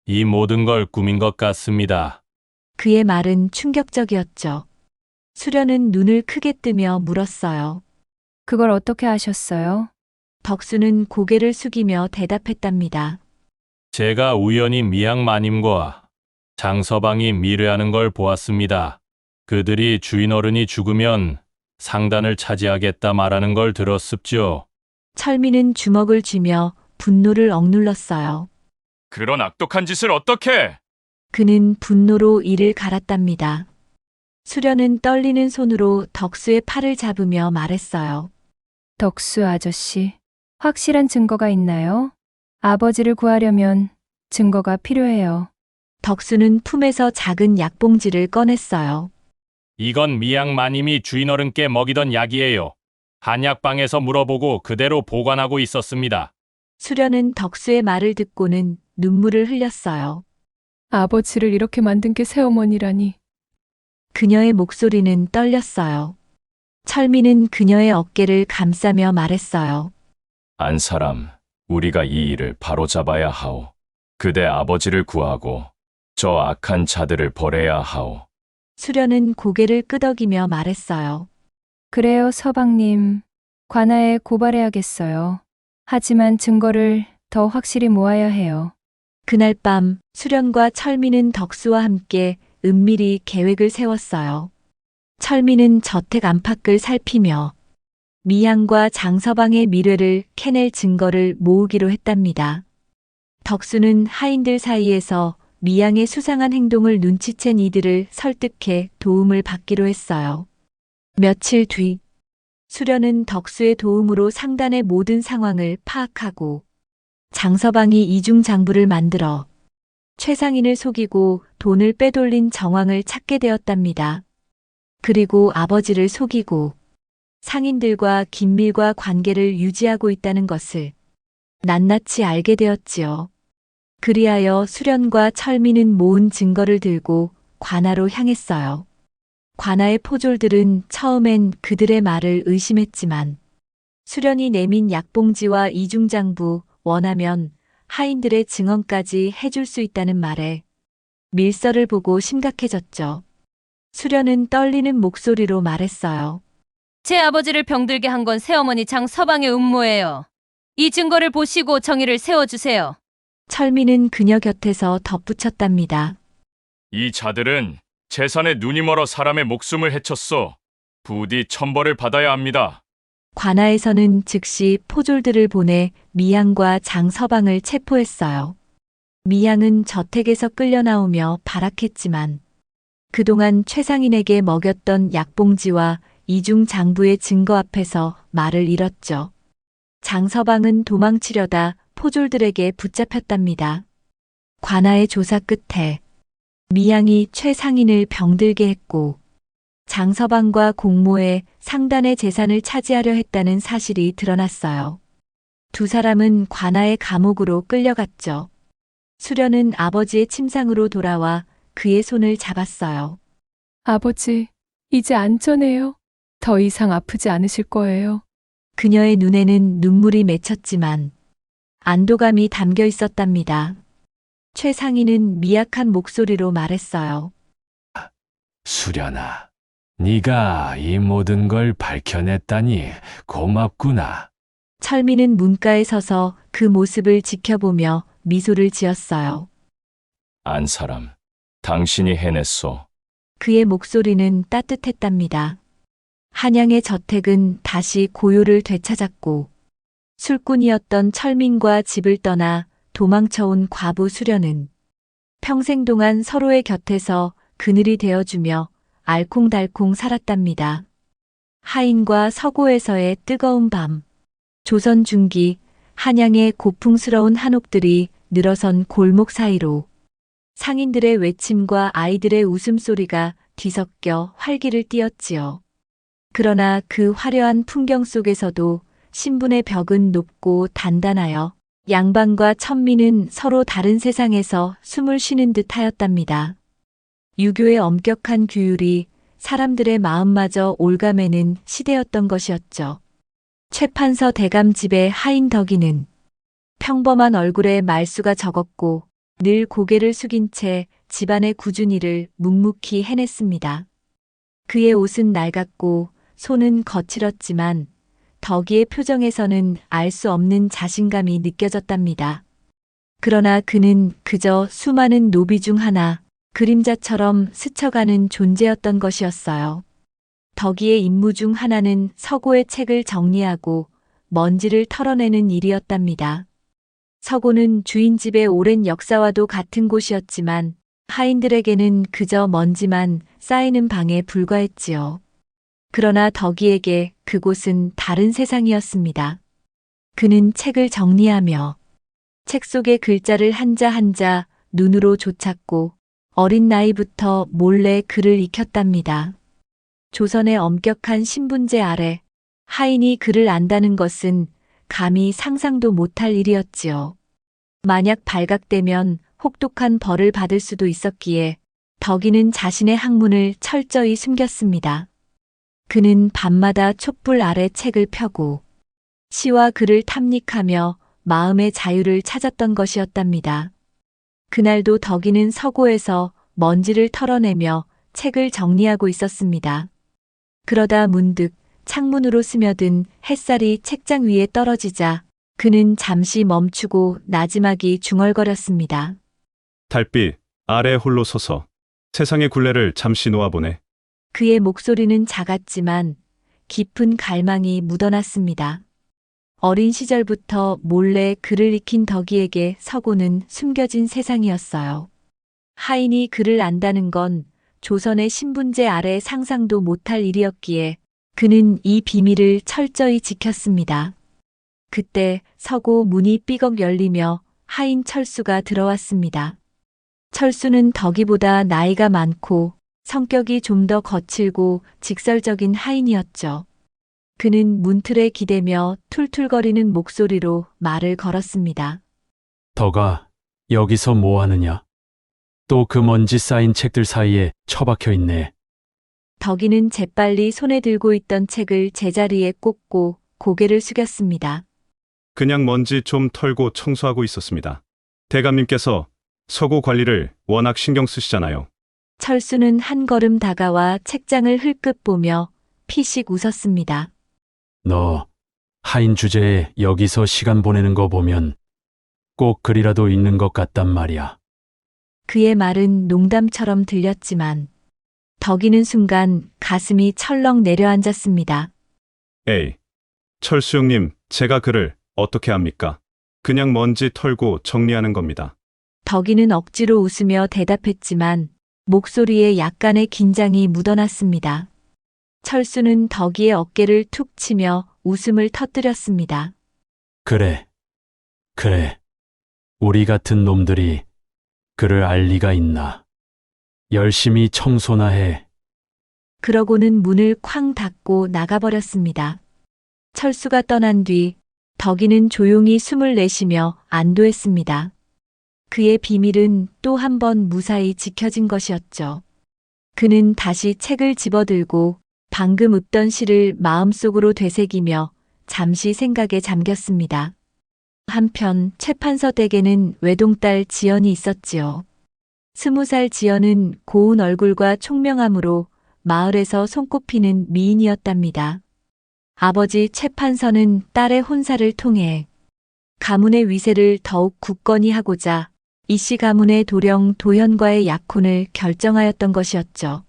이 모든 걸 꾸민 것 같습니다. 그의 말은 충격적이었죠. 수련은 눈을 크게 뜨며 물었어요. 그걸 어떻게 아셨어요? 덕수는 고개를 숙이며 대답했답니다. 제가 우연히 미양 마님과 장서방이 미래하는 걸 보았습니다. 그들이 주인 어른이 죽으면 상단을 차지하겠다 말하는 걸 들었습죠. 철민은 주먹을 쥐며 분노를 억눌렀어요. 그런 악독한 짓을 어떻게? 그는 분노로 이를 갈았답니다. 수련은 떨리는 손으로 덕수의 팔을 잡으며 말했어요. 덕수 아저씨, 확실한 증거가 있나요? 아버지를 구하려면 증거가 필요해요. 덕수는 품에서 작은 약봉지를 꺼냈어요. 이건 미양 마님이 주인 어른께 먹이던 약이에요. 한약방에서 물어보고 그대로 보관하고 있었습니다. 수련은 덕수의 말을 듣고는 눈물을 흘렸어요. 아버지를 이렇게 만든 게 새어머니라니. 그녀의 목소리는 떨렸어요. 철민은 그녀의 어깨를 감싸며 말했어요. 안 사람, 우리가 이 일을 바로잡아야 하오. 그대 아버지를 구하고 저 악한 자들을 벌해야 하오. 수련은 고개를 끄덕이며 말했어요. 그래요, 서방님. 관아에 고발해야겠어요. 하지만 증거를 더 확실히 모아야 해요. 그날 밤 수련과 철민은 덕수와 함께 은밀히 계획을 세웠어요. 철민은 저택 안팎을 살피며 미양과 장서방의 미래를 캐낼 증거를 모으기로 했답니다. 덕수는 하인들 사이에서 미양의 수상한 행동을 눈치챈 이들을 설득해 도움을 받기로 했어요. 며칠 뒤 수련은 덕수의 도움으로 상단의 모든 상황을 파악하고 장서방이 이중장부를 만들어 최상인을 속이고 돈을 빼돌린 정황을 찾게 되었답니다. 그리고 아버지를 속이고 상인들과 긴밀과 관계를 유지하고 있다는 것을 낱낱이 알게 되었지요. 그리하여 수련과 철민은 모은 증거를 들고 관아로 향했어요. 관아의 포졸들은 처음엔 그들의 말을 의심했지만 수련이 내민 약봉지와 이중장부 원하면 하인들의 증언까지 해줄 수 있다는 말에 밀서를 보고 심각해졌죠. 수련은 떨리는 목소리로 말했어요. 제 아버지를 병들게 한 건 새어머니 장서방의 음모예요. 이 증거를 보시고 정의를 세워주세요. 철민은 그녀 곁에서 덧붙였답니다. 이 자들은 재산에 눈이 멀어 사람의 목숨을 해쳤어. 부디 천벌을 받아야 합니다. 관아에서는 즉시 포졸들을 보내 미양과 장서방을 체포했어요. 미양은 저택에서 끌려 나오며 발악했지만 그동안 최상인에게 먹였던 약봉지와 이중 장부의 증거 앞에서 말을 잃었죠. 장서방은 도망치려다 포졸들에게 붙잡혔답니다. 관아의 조사 끝에 미양이 최상인을 병들게 했고 장서방과 공모해 상단의 재산을 차지하려 했다는 사실이 드러났어요. 두 사람은 관아의 감옥으로 끌려갔죠. 수련은 아버지의 침상으로 돌아와 그의 손을 잡았어요. 아버지, 이제 안전해요. 더 이상 아프지 않으실 거예요. 그녀의 눈에는 눈물이 맺혔지만 안도감이 담겨 있었답니다. 최상인은 미약한 목소리로 말했어요. 수련아, 네가 이 모든 걸 밝혀냈다니 고맙구나. 철민은 문가에 서서 그 모습을 지켜보며 미소를 지었어요. 안사람, 당신이 해냈소. 그의 목소리는 따뜻했답니다. 한양의 저택은 다시 고요를 되찾았고 술꾼이었던 철민과 집을 떠나 도망쳐온 과부 수련은 평생 동안 서로의 곁에서 그늘이 되어주며 알콩달콩 살았답니다. 하인과 서고에서의 뜨거운 밤, 조선 중기 한양의 고풍스러운 한옥들이 늘어선 골목 사이로 상인들의 외침과 아이들의 웃음소리가 뒤섞여 활기를 띠었지요. 그러나 그 화려한 풍경 속에서도 신분의 벽은 높고 단단하여 양반과 천민은 서로 다른 세상에서 숨을 쉬는 듯 하였답니다. 유교의 엄격한 규율이 사람들의 마음마저 올가매는 시대였던 것이었죠. 최판서 대감 집의 하인 덕이는 평범한 얼굴에 말수가 적었고 늘 고개를 숙인 채 집안의 굳은 일을 묵묵히 해냈습니다. 그의 옷은 낡았고 손은 거칠었지만 덕이의 표정에서는 알 수 없는 자신감이 느껴졌답니다. 그러나 그는 그저 수많은 노비 중 하나, 그림자처럼 스쳐가는 존재였던 것이었어요. 덕이의 임무 중 하나는 서고의 책을 정리하고 먼지를 털어내는 일이었답니다. 서고는 주인 집의 오랜 역사와도 같은 곳이었지만 하인들에게는 그저 먼지만 쌓이는 방에 불과했지요. 그러나 덕이에게 그곳은 다른 세상이었습니다. 그는 책을 정리하며 책 속의 글자를 한자 한자 눈으로 좇았고 어린 나이부터 몰래 글을 익혔답니다. 조선의 엄격한 신분제 아래 하인이 글을 안다는 것은 감히 상상도 못할 일이었지요. 만약 발각되면 혹독한 벌을 받을 수도 있었기에 덕이는 자신의 학문을 철저히 숨겼습니다. 그는 밤마다 촛불 아래 책을 펴고 시와 글을 탐닉하며 마음의 자유를 찾았던 것이었답니다. 그날도 덕이는 서고에서 먼지를 털어내며 책을 정리하고 있었습니다. 그러다 문득 창문으로 스며든 햇살이 책장 위에 떨어지자 그는 잠시 멈추고 나지막이 중얼거렸습니다. 달빛 아래 홀로 서서 세상의 굴레를 잠시 놓아보네. 그의 목소리는 작았지만 깊은 갈망이 묻어났습니다. 어린 시절부터 몰래 글을 익힌 덕이에게 서고는 숨겨진 세상이었어요. 하인이 글을 안다는 건 조선의 신분제 아래 상상도 못할 일이었기에 그는 이 비밀을 철저히 지켰습니다. 그때 서고 문이 삐걱 열리며 하인 철수가 들어왔습니다. 철수는 덕이보다 나이가 많고 성격이 좀 더 거칠고 직설적인 하인이었죠. 그는 문틀에 기대며 툴툴거리는 목소리로 말을 걸었습니다. 덕아, 여기서 뭐 하느냐? 또 그 먼지 쌓인 책들 사이에 처박혀 있네. 덕이는 재빨리 손에 들고 있던 책을 제자리에 꽂고 고개를 숙였습니다. 그냥 먼지 좀 털고 청소하고 있었습니다. 대감님께서 서고 관리를 워낙 신경 쓰시잖아요. 철수는 한 걸음 다가와 책장을 흘끗 보며 피식 웃었습니다. 너 하인 주제에 여기서 시간 보내는 거 보면 꼭 글이라도 있는 것 같단 말이야. 그의 말은 농담처럼 들렸지만 덕이는 순간 가슴이 철렁 내려앉았습니다. 에이, 철수 형님, 제가 글을 어떻게 합니까? 그냥 먼지 털고 정리하는 겁니다. 덕이는 억지로 웃으며 대답했지만 목소리에 약간의 긴장이 묻어났습니다. 철수는 덕이의 어깨를 툭 치며 웃음을 터뜨렸습니다. 그래. 우리 같은 놈들이 그를 알 리가 있나. 열심히 청소나 해. 그러고는 문을 쾅 닫고 나가버렸습니다. 철수가 떠난 뒤 덕이는 조용히 숨을 내쉬며 안도했습니다. 그의 비밀은 또 한 번 무사히 지켜진 것이었죠. 그는 다시 책을 집어들고 방금 읊던 시를 마음속으로 되새기며 잠시 생각에 잠겼습니다. 한편 최판서 댁에는 외동딸 지연이 있었지요. 20살 지연은 고운 얼굴과 총명함으로 마을에서 손꼽히는 미인이었답니다. 아버지 최판서는 딸의 혼사를 통해 가문의 위세를 더욱 굳건히 하고자 이씨 가문의 도령 도현과의 약혼을 결정하였던 것이었죠.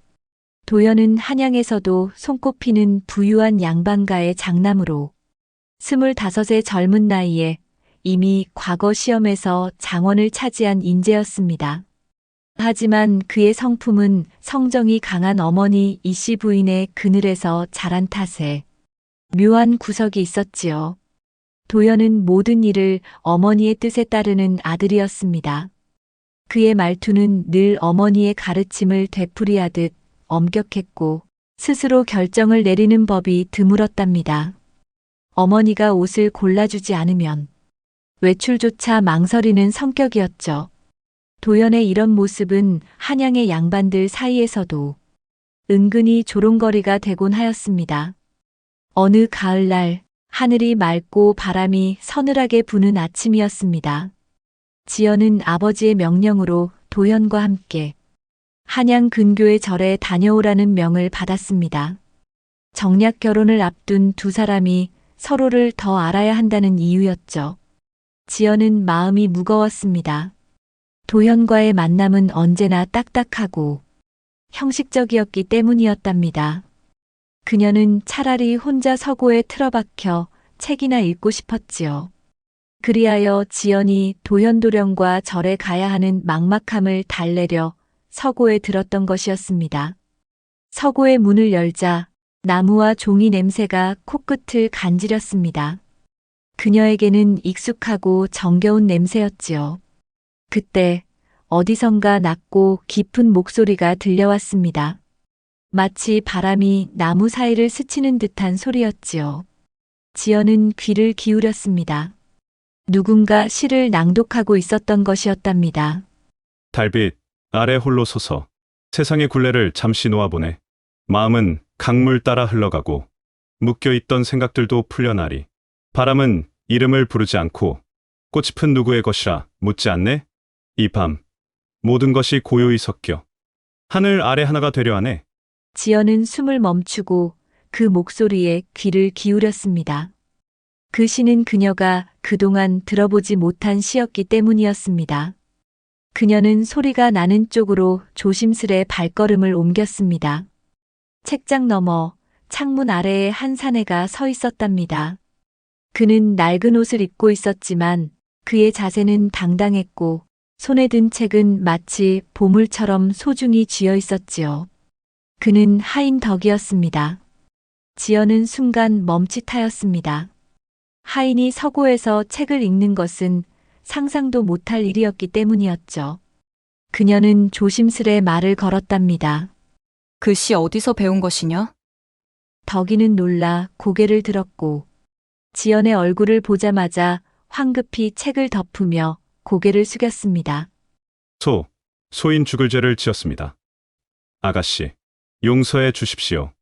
도현은 한양에서도 손꼽히는 부유한 양반가의 장남으로 25의 젊은 나이에 이미 과거 시험에서 장원을 차지한 인재였습니다. 하지만 그의 성품은 성정이 강한 어머니 이씨 부인의 그늘에서 자란 탓에 묘한 구석이 있었지요. 도연은 모든 일을 어머니의 뜻에 따르는 아들이었습니다. 그의 말투는 늘 어머니의 가르침을 되풀이하듯 엄격했고 스스로 결정을 내리는 법이 드물었답니다. 어머니가 옷을 골라주지 않으면 외출조차 망설이는 성격이었죠. 도연의 이런 모습은 한양의 양반들 사이에서도 은근히 조롱거리가 되곤 하였습니다. 어느 가을날 하늘이 맑고 바람이 서늘하게 부는 아침이었습니다. 지연은 아버지의 명령으로 도연과 함께 한양 근교의 절에 다녀오라는 명을 받았습니다. 정략 결혼을 앞둔 두 사람이 서로를 더 알아야 한다는 이유였죠. 지연은 마음이 무거웠습니다. 도현과의 만남은 언제나 딱딱하고 형식적이었기 때문이었답니다. 그녀는 차라리 혼자 서고에 틀어박혀 책이나 읽고 싶었지요. 그리하여 지연이 도현도령과 절에 가야 하는 막막함을 달래려 서고에 들었던 것이었습니다. 서고의 문을 열자 나무와 종이 냄새가 코끝을 간지렸습니다. 그녀에게는 익숙하고 정겨운 냄새였지요. 그때 어디선가 낮고 깊은 목소리가 들려왔습니다. 마치 바람이 나무 사이를 스치는 듯한 소리였지요. 지연은 귀를 기울였습니다. 누군가 시를 낭독하고 있었던 것이었답니다. 달빛 아래 홀로 서서 세상의 굴레를 잠시 놓아보네. 마음은 강물 따라 흘러가고 묶여있던 생각들도 풀려나리. 바람은 이름을 부르지 않고 꽃잎은 누구의 것이라 묻지 않네. 이 밤 모든 것이 고요히 섞여 하늘 아래 하나가 되려 하네. 지연은 숨을 멈추고 그 목소리에 귀를 기울였습니다. 그 시는 그녀가 그동안 들어보지 못한 시였기 때문이었습니다. 그녀는 소리가 나는 쪽으로 조심스레 발걸음을 옮겼습니다. 책장 너머 창문 아래에 한 사내가 서 있었답니다. 그는 낡은 옷을 입고 있었지만 그의 자세는 당당했고 손에 든 책은 마치 보물처럼 소중히 쥐어 있었지요. 그는 하인 덕이었습니다. 지연은 순간 멈칫하였습니다. 하인이 서고에서 책을 읽는 것은 상상도 못할 일이었기 때문이었죠. 그녀는 조심스레 말을 걸었답니다. 그 시 어디서 배운 것이냐? 덕이는 놀라 고개를 들었고 지연의 얼굴을 보자마자 황급히 책을 덮으며 고개를 숙였습니다. 소인 죽을 죄를 지었습니다. 아가씨, 용서해 주십시오.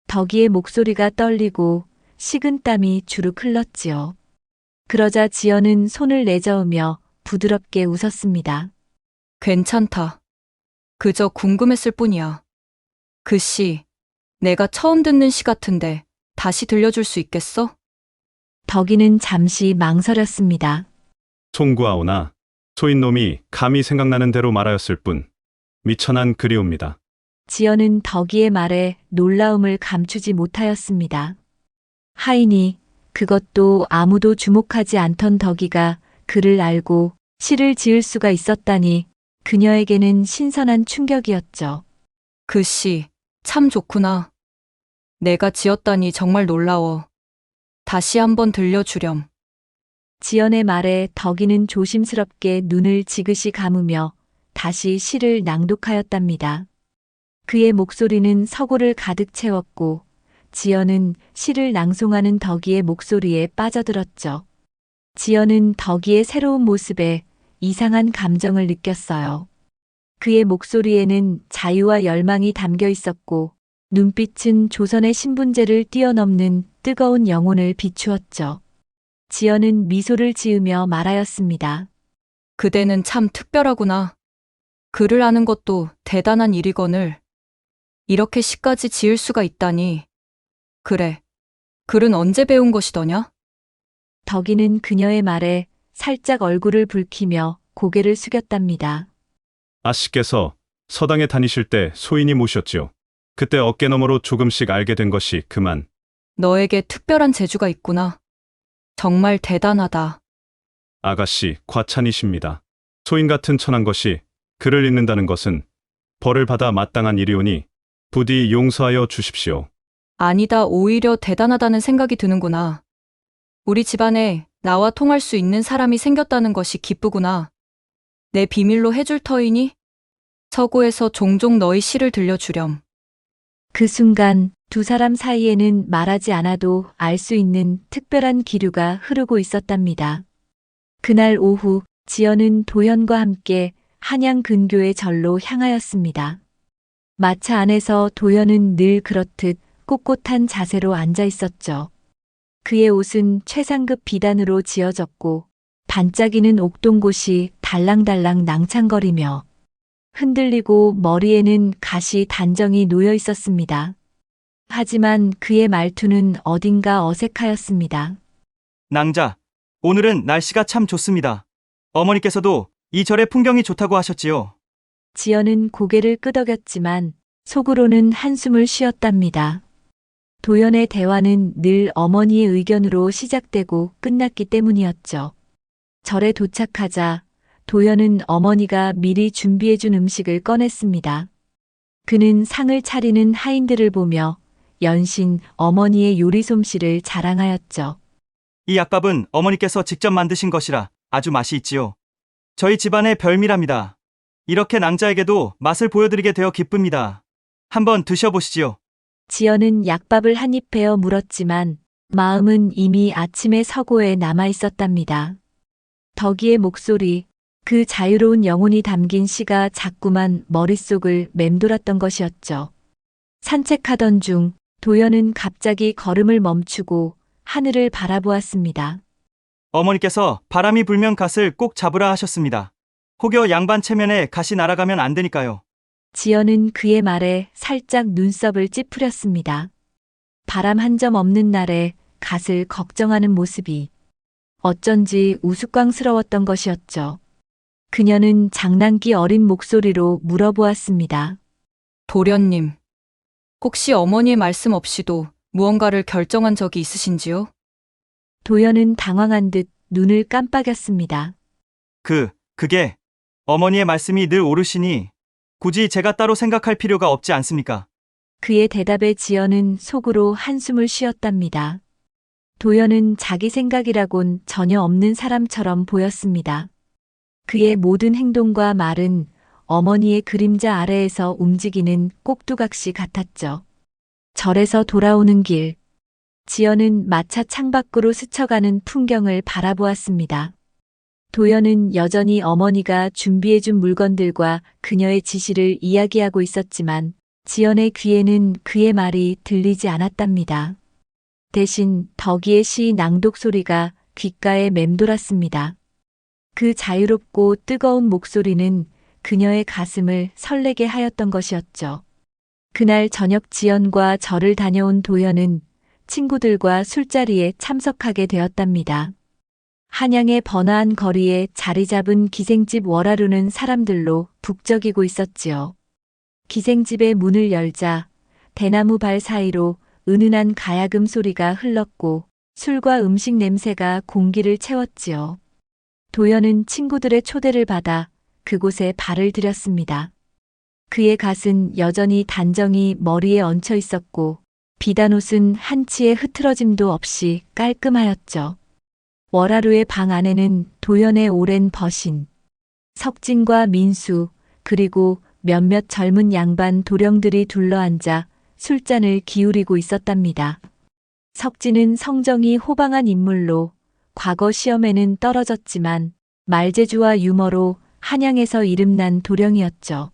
덕이의 목소리가 떨리고 식은땀이 주룩 흘렀지요. 그러자 지연은 손을 내저으며 부드럽게 웃었습니다. 괜찮다. 그저 궁금했을 뿐이야. 그 시, 내가 처음 듣는 시 같은데 다시 들려줄 수 있겠어? 덕이는 잠시 망설였습니다. 송구하오나 소인 놈이 감히 생각나는 대로 말하였을 뿐 미천한 그리움니다. 지연은 덕이의 말에 놀라움을 감추지 못하였습니다. 하인이 그것도 아무도 주목하지 않던 덕이가 그를 알고 시를 지을 수가 있었다니 그녀에게는 신선한 충격이었죠. 그 시, 참 좋구나. 내가 지었다니 정말 놀라워. 다시 한번 들려주렴. 지연의 말에 덕이는 조심스럽게 눈을 지그시 감으며 다시 시를 낭독하였답니다. 그의 목소리는 서고를 가득 채웠고 지연은 시를 낭송하는 덕이의 목소리에 빠져들었죠. 지연은 덕이의 새로운 모습에 이상한 감정을 느꼈어요. 그의 목소리에는 자유와 열망이 담겨 있었고 눈빛은 조선의 신분제를 뛰어넘는 뜨거운 영혼을 비추었죠. 지연은 미소를 지으며 말하였습니다. 그대는 참 특별하구나. 글을 아는 것도 대단한 일이거늘. 이렇게 시까지 지을 수가 있다니. 그래. 글은 언제 배운 것이더냐? 덕이는 그녀의 말에 살짝 얼굴을 붉히며 고개를 숙였답니다. 아씨께서 서당에 다니실 때 소인이 모셨지요. 그때 어깨너머로 조금씩 알게 된 것이 그만. 너에게 특별한 재주가 있구나. 정말 대단하다. 아가씨, 과찬이십니다. 소인 같은 천한 것이 글을 읽는다는 것은 벌을 받아 마땅한 일이오니 부디 용서하여 주십시오. 아니다, 오히려 대단하다는 생각이 드는구나. 우리 집안에 나와 통할 수 있는 사람이 생겼다는 것이 기쁘구나. 내 비밀로 해줄 터이니 서고에서 종종 너희 시를 들려주렴. 그 순간 두 사람 사이에는 말하지 않아도 알 수 있는 특별한 기류가 흐르고 있었답니다. 그날 오후 지연은 도연과 함께 한양 근교의 절로 향하였습니다. 마차 안에서 도연은 늘 그렇듯 꼿꼿한 자세로 앉아 있었죠. 그의 옷은 최상급 비단으로 지어졌고 반짝이는 옥동곳이 달랑달랑 낭창거리며 흔들리고 머리에는 가시 단정히 놓여 있었습니다. 하지만 그의 말투는 어딘가 어색하였습니다. 낭자, 오늘은 날씨가 참 좋습니다. 어머니께서도 이 절의 풍경이 좋다고 하셨지요. 지연은 고개를 끄덕였지만 속으로는 한숨을 쉬었답니다. 도연의 대화는 늘 어머니의 의견으로 시작되고 끝났기 때문이었죠. 절에 도착하자 도연은 어머니가 미리 준비해준 음식을 꺼냈습니다. 그는 상을 차리는 하인들을 보며 연신 어머니의 요리 솜씨를 자랑하였죠. 이 약밥은 어머니께서 직접 만드신 것이라 아주 맛이 있지요. 저희 집안의 별미랍니다. 이렇게 낭자에게도 맛을 보여드리게 되어 기쁩니다. 한번 드셔보시지요. 지연은 약밥을 한 입 베어 물었지만 마음은 이미 아침의 서고에 남아 있었답니다. 덕이의 목소리, 그 자유로운 영혼이 담긴 시가 자꾸만 머릿속을 맴돌았던 것이었죠. 산책하던 중 도연은 갑자기 걸음을 멈추고 하늘을 바라보았습니다. 어머니께서 바람이 불면 갓을 꼭 잡으라 하셨습니다. 혹여 양반 체면에 갓이 날아가면 안 되니까요. 지연은 그의 말에 살짝 눈썹을 찌푸렸습니다. 바람 한 점 없는 날에 갓을 걱정하는 모습이 어쩐지 우스꽝스러웠던 것이었죠. 그녀는 장난기 어린 목소리로 물어보았습니다. 도련님, 혹시 어머니의 말씀 없이도 무언가를 결정한 적이 있으신지요? 도연은 당황한 듯 눈을 깜빡였습니다. 그게 어머니의 말씀이 늘 옳으시니 굳이 제가 따로 생각할 필요가 없지 않습니까? 그의 대답에 지연은 속으로 한숨을 쉬었답니다. 도연은 자기 생각이라곤 전혀 없는 사람처럼 보였습니다. 그의 모든 행동과 말은 어머니의 그림자 아래에서 움직이는 꼭두각시 같았죠. 절에서 돌아오는 길, 지연은 마차 창밖으로 스쳐가는 풍경을 바라보았습니다. 도연은 여전히 어머니가 준비해준 물건들과 그녀의 지시를 이야기하고 있었지만 지연의 귀에는 그의 말이 들리지 않았답니다. 대신 덕이의 시 낭독 소리가 귓가에 맴돌았습니다. 그 자유롭고 뜨거운 목소리는 그녀의 가슴을 설레게 하였던 것이었죠. 그날 저녁 지연과 절을 다녀온 도연은 친구들과 술자리에 참석하게 되었답니다. 한양의 번화한 거리에 자리 잡은 기생집 월하루는 사람들로 북적이고 있었지요. 기생집의 문을 열자 대나무 발 사이로 은은한 가야금 소리가 흘렀고 술과 음식 냄새가 공기를 채웠지요. 도연은 친구들의 초대를 받아 그곳에 발을 들였습니다. 그의 갓은 여전히 단정히 머리에 얹혀 있었고 비단옷은 한치의 흐트러짐도 없이 깔끔하였죠. 월하루의 방 안에는 도연의 오랜 벗인, 석진과 민수, 그리고 몇몇 젊은 양반 도령들이 둘러앉아 술잔을 기울이고 있었답니다. 석진은 성정이 호방한 인물로 과거 시험에는 떨어졌지만 말재주와 유머로 한양에서 이름난 도령이었죠.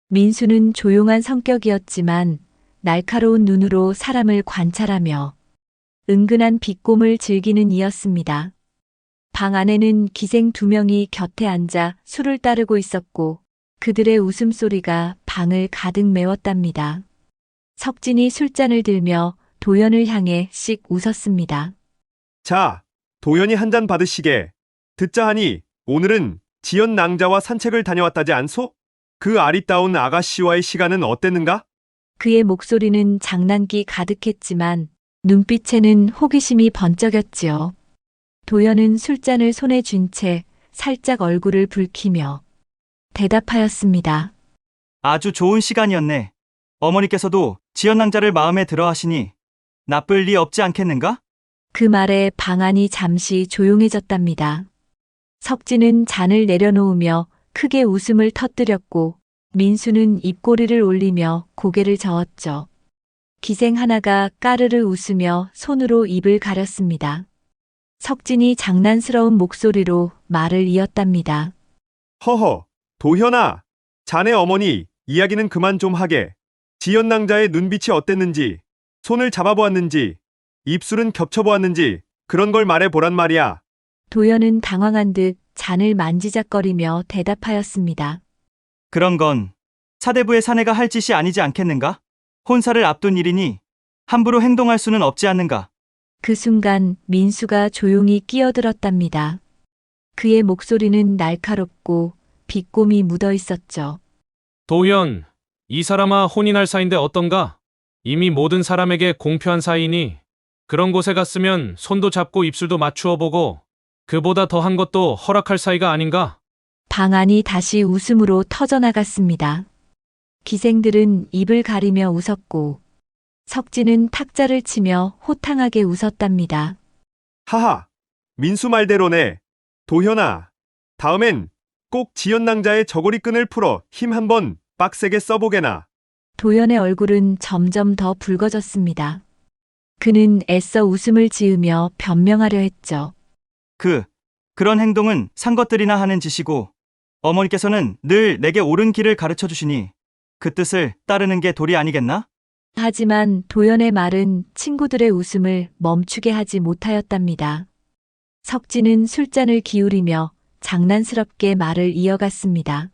민수는 조용한 성격이었지만 날카로운 눈으로 사람을 관찰하며 은근한 비꼼을 즐기는 이였습니다. 방 안에는 기생 2명이 곁에 앉아 술을 따르고 있었고 그들의 웃음소리가 방을 가득 메웠답니다. 석진이 술잔을 들며 도연을 향해 씩 웃었습니다. 자, 도연이 한 잔 받으시게. 듣자 하니 오늘은 지연 낭자와 산책을 다녀왔다지 않소? 그 아리따운 아가씨와의 시간은 어땠는가? 그의 목소리는 장난기 가득했지만 눈빛에는 호기심이 번쩍였지요. 도연은 술잔을 손에 쥔 채 살짝 얼굴을 붉히며 대답하였습니다. 아주 좋은 시간이었네. 어머니께서도 지연 낭자를 마음에 들어 하시니 나쁠 리 없지 않겠는가? 그 말에 방 안이 잠시 조용해졌답니다. 석진은 잔을 내려놓으며 크게 웃음을 터뜨렸고 민수는 입꼬리를 올리며 고개를 저었죠. 기생 하나가 까르르 웃으며 손으로 입을 가렸습니다. 석진이 장난스러운 목소리로 말을 이었답니다. 허허, 도현아, 자네 어머니 이야기는 그만 좀 하게. 지연 낭자의 눈빛이 어땠는지, 손을 잡아보았는지, 입술은 겹쳐보았는지 그런 걸 말해보란 말이야. 도연은 당황한 듯 잔을 만지작거리며 대답하였습니다. 그런 건 사대부의 사내가 할 짓이 아니지 않겠는가? 혼사를 앞둔 일이니 함부로 행동할 수는 없지 않는가? 그 순간 민수가 조용히 끼어들었답니다. 그의 목소리는 날카롭고 비꼼이 묻어 있었죠. 도연, 이 사람아 혼인할 사이인데 어떤가? 이미 모든 사람에게 공표한 사이니 그런 곳에 갔으면 손도 잡고 입술도 맞추어 보고 그보다 더한 것도 허락할 사이가 아닌가? 방 안이 다시 웃음으로 터져나갔습니다. 기생들은 입을 가리며 웃었고 석진은 탁자를 치며 호탕하게 웃었답니다. 하하, 민수 말대로네. 도현아, 다음엔 꼭 지연 낭자의 저고리끈을 풀어 힘 한번 빡세게 써보게나. 도연의 얼굴은 점점 더 붉어졌습니다. 그는 애써 웃음을 지으며 변명하려 했죠. 그런 행동은 산 것들이나 하는 짓이고 어머니께서는 늘 내게 옳은 길을 가르쳐 주시니 그 뜻을 따르는 게 도리 아니겠나? 하지만 도연의 말은 친구들의 웃음을 멈추게 하지 못하였답니다. 석진은 술잔을 기울이며 장난스럽게 말을 이어갔습니다.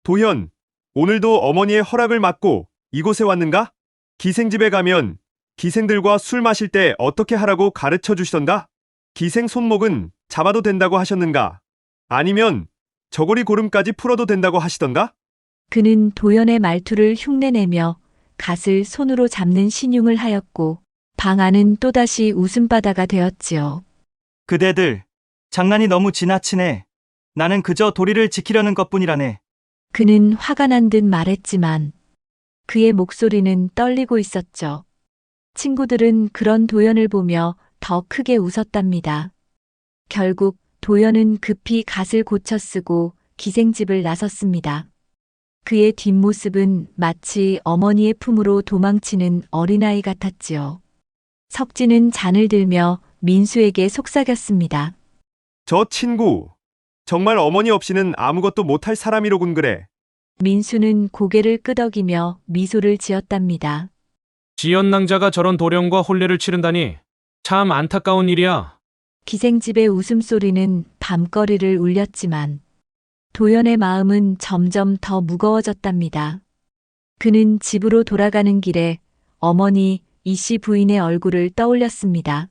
도현, 오늘도 어머니의 허락을 받고 이곳에 왔는가? 기생집에 가면 기생들과 술 마실 때 어떻게 하라고 가르쳐 주시던가? 기생 손목은 잡아도 된다고 하셨는가? 아니면 저고리 고름까지 풀어도 된다고 하시던가? 그는 도연의 말투를 흉내내며 갓을 손으로 잡는 신용을 하였고 방 안은 또다시 웃음바다가 되었지요. 그대들 장난이 너무 지나치네. 나는 그저 도리를 지키려는 것뿐이라네. 그는 화가 난 듯 말했지만 그의 목소리는 떨리고 있었죠. 친구들은 그런 도연을 보며 더 크게 웃었답니다. 결국 도연은 급히 갓을 고쳐 쓰고 기생집을 나섰습니다. 그의 뒷모습은 마치 어머니의 품으로 도망치는 어린아이 같았지요. 석진은 잔을 들며 민수에게 속삭였습니다. 저 친구, 정말 어머니 없이는 아무것도 못할 사람이로군 그래. 민수는 고개를 끄덕이며 미소를 지었답니다. 지연 낭자가 저런 도령과 혼례를 치른다니 참 안타까운 일이야. 기생집의 웃음소리는 밤거리를 울렸지만 도연의 마음은 점점 더 무거워졌답니다. 그는 집으로 돌아가는 길에 어머니 이씨 부인의 얼굴을 떠올렸습니다.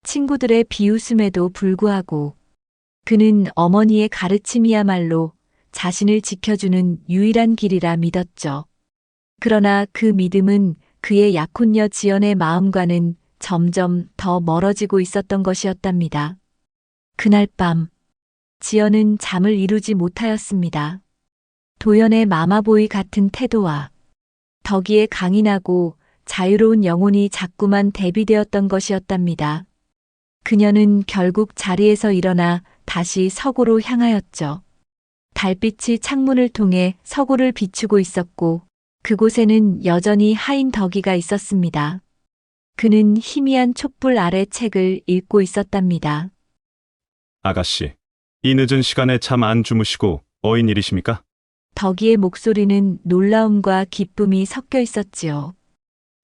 친구들의 비웃음에도 불구하고 그는 어머니의 가르침이야말로 자신을 지켜주는 유일한 길이라 믿었죠. 그러나 그 믿음은 그의 약혼녀 지연의 마음과는 점점 더 멀어지고 있었던 것이었답니다. 그날 밤 지연은 잠을 이루지 못하였습니다. 도연의 마마보이 같은 태도와 덕이의 강인하고 자유로운 영혼이 자꾸만 대비되었던 것이었답니다. 그녀는 결국 자리에서 일어나 다시 서구로 향하였죠. 달빛이 창문을 통해 서구를 비추고 있었고 그곳에는 여전히 하인 덕이가 있었습니다. 그는 희미한 촛불 아래 책을 읽고 있었답니다. 아가씨, 이 늦은 시간에 잠 안 주무시고 어인 일이십니까? 덕이의 목소리는 놀라움과 기쁨이 섞여 있었지요.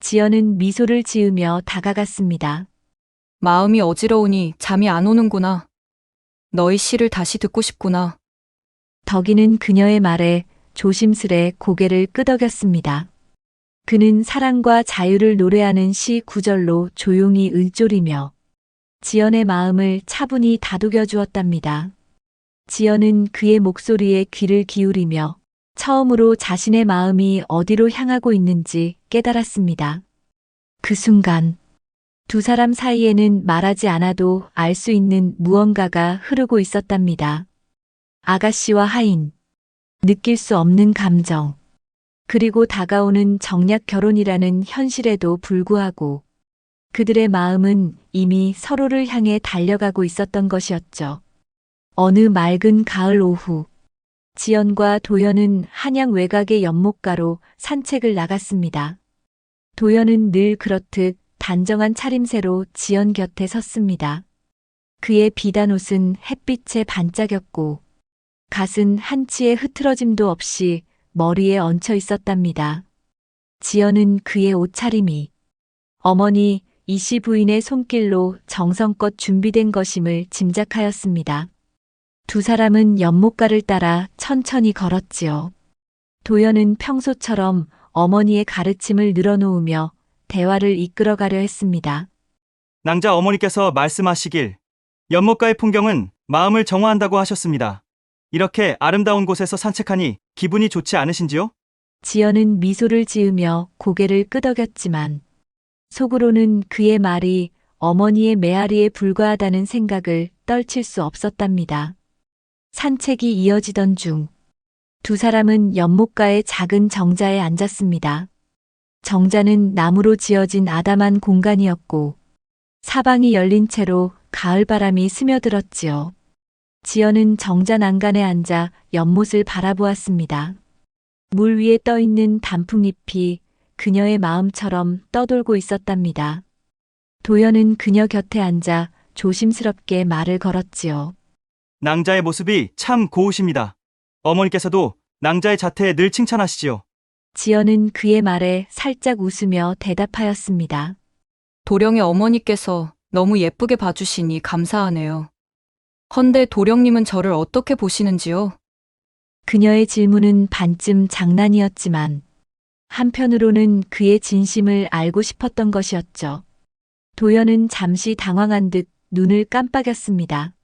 지연은 미소를 지으며 다가갔습니다. 마음이 어지러우니 잠이 안 오는구나. 너의 시를 다시 듣고 싶구나. 덕이는 그녀의 말에 조심스레 고개를 끄덕였습니다. 그는 사랑과 자유를 노래하는 시 구절로 조용히 을조리며 지연의 마음을 차분히 다독여 주었답니다. 지연은 그의 목소리에 귀를 기울이며 처음으로 자신의 마음이 어디로 향하고 있는지 깨달았습니다. 그 순간 두 사람 사이에는 말하지 않아도 알 수 있는 무언가가 흐르고 있었답니다. 아가씨와 하인, 느낄 수 없는 감정, 그리고 다가오는 정략 결혼이라는 현실에도 불구하고 그들의 마음은 이미 서로를 향해 달려가고 있었던 것이었죠. 어느 맑은 가을 오후, 지연과 도연은 한양 외곽의 연못가로 산책을 나갔습니다. 도연은 늘 그렇듯 단정한 차림새로 지연 곁에 섰습니다. 그의 비단 옷은 햇빛에 반짝였고 갓은 한치의 흐트러짐도 없이 머리에 얹혀 있었답니다. 지연은 그의 옷차림이 어머니 이씨 부인의 손길로 정성껏 준비된 것임을 짐작하였습니다. 두 사람은 연못가를 따라 천천히 걸었지요. 도연은 평소처럼 어머니의 가르침을 늘어놓으며 대화를 이끌어가려 했습니다. 낭자 어머니께서 말씀하시길 연못가의 풍경은 마음을 정화한다고 하셨습니다. 이렇게 아름다운 곳에서 산책하니 기분이 좋지 않으신지요? 지연은 미소를 지으며 고개를 끄덕였지만 속으로는 그의 말이 어머니의 메아리에 불과하다는 생각을 떨칠 수 없었답니다. 산책이 이어지던 중 두 사람은 연못가의 작은 정자에 앉았습니다. 정자는 나무로 지어진 아담한 공간이었고 사방이 열린 채로 가을바람이 스며들었지요. 지연은 정자 난간에 앉아 연못을 바라보았습니다. 물 위에 떠있는 단풍잎이 그녀의 마음처럼 떠돌고 있었답니다. 도연은 그녀 곁에 앉아 조심스럽게 말을 걸었지요. 낭자의 모습이 참 고우십니다. 어머니께서도 낭자의 자태에 늘 칭찬하시지요. 지연은 그의 말에 살짝 웃으며 대답하였습니다. 도령의 어머니께서 너무 예쁘게 봐주시니 감사하네요. 헌데 도령님은 저를 어떻게 보시는지요? 그녀의 질문은 반쯤 장난이었지만 한편으로는 그의 진심을 알고 싶었던 것이었죠. 도연은 잠시 당황한 듯 눈을 깜빡였습니다.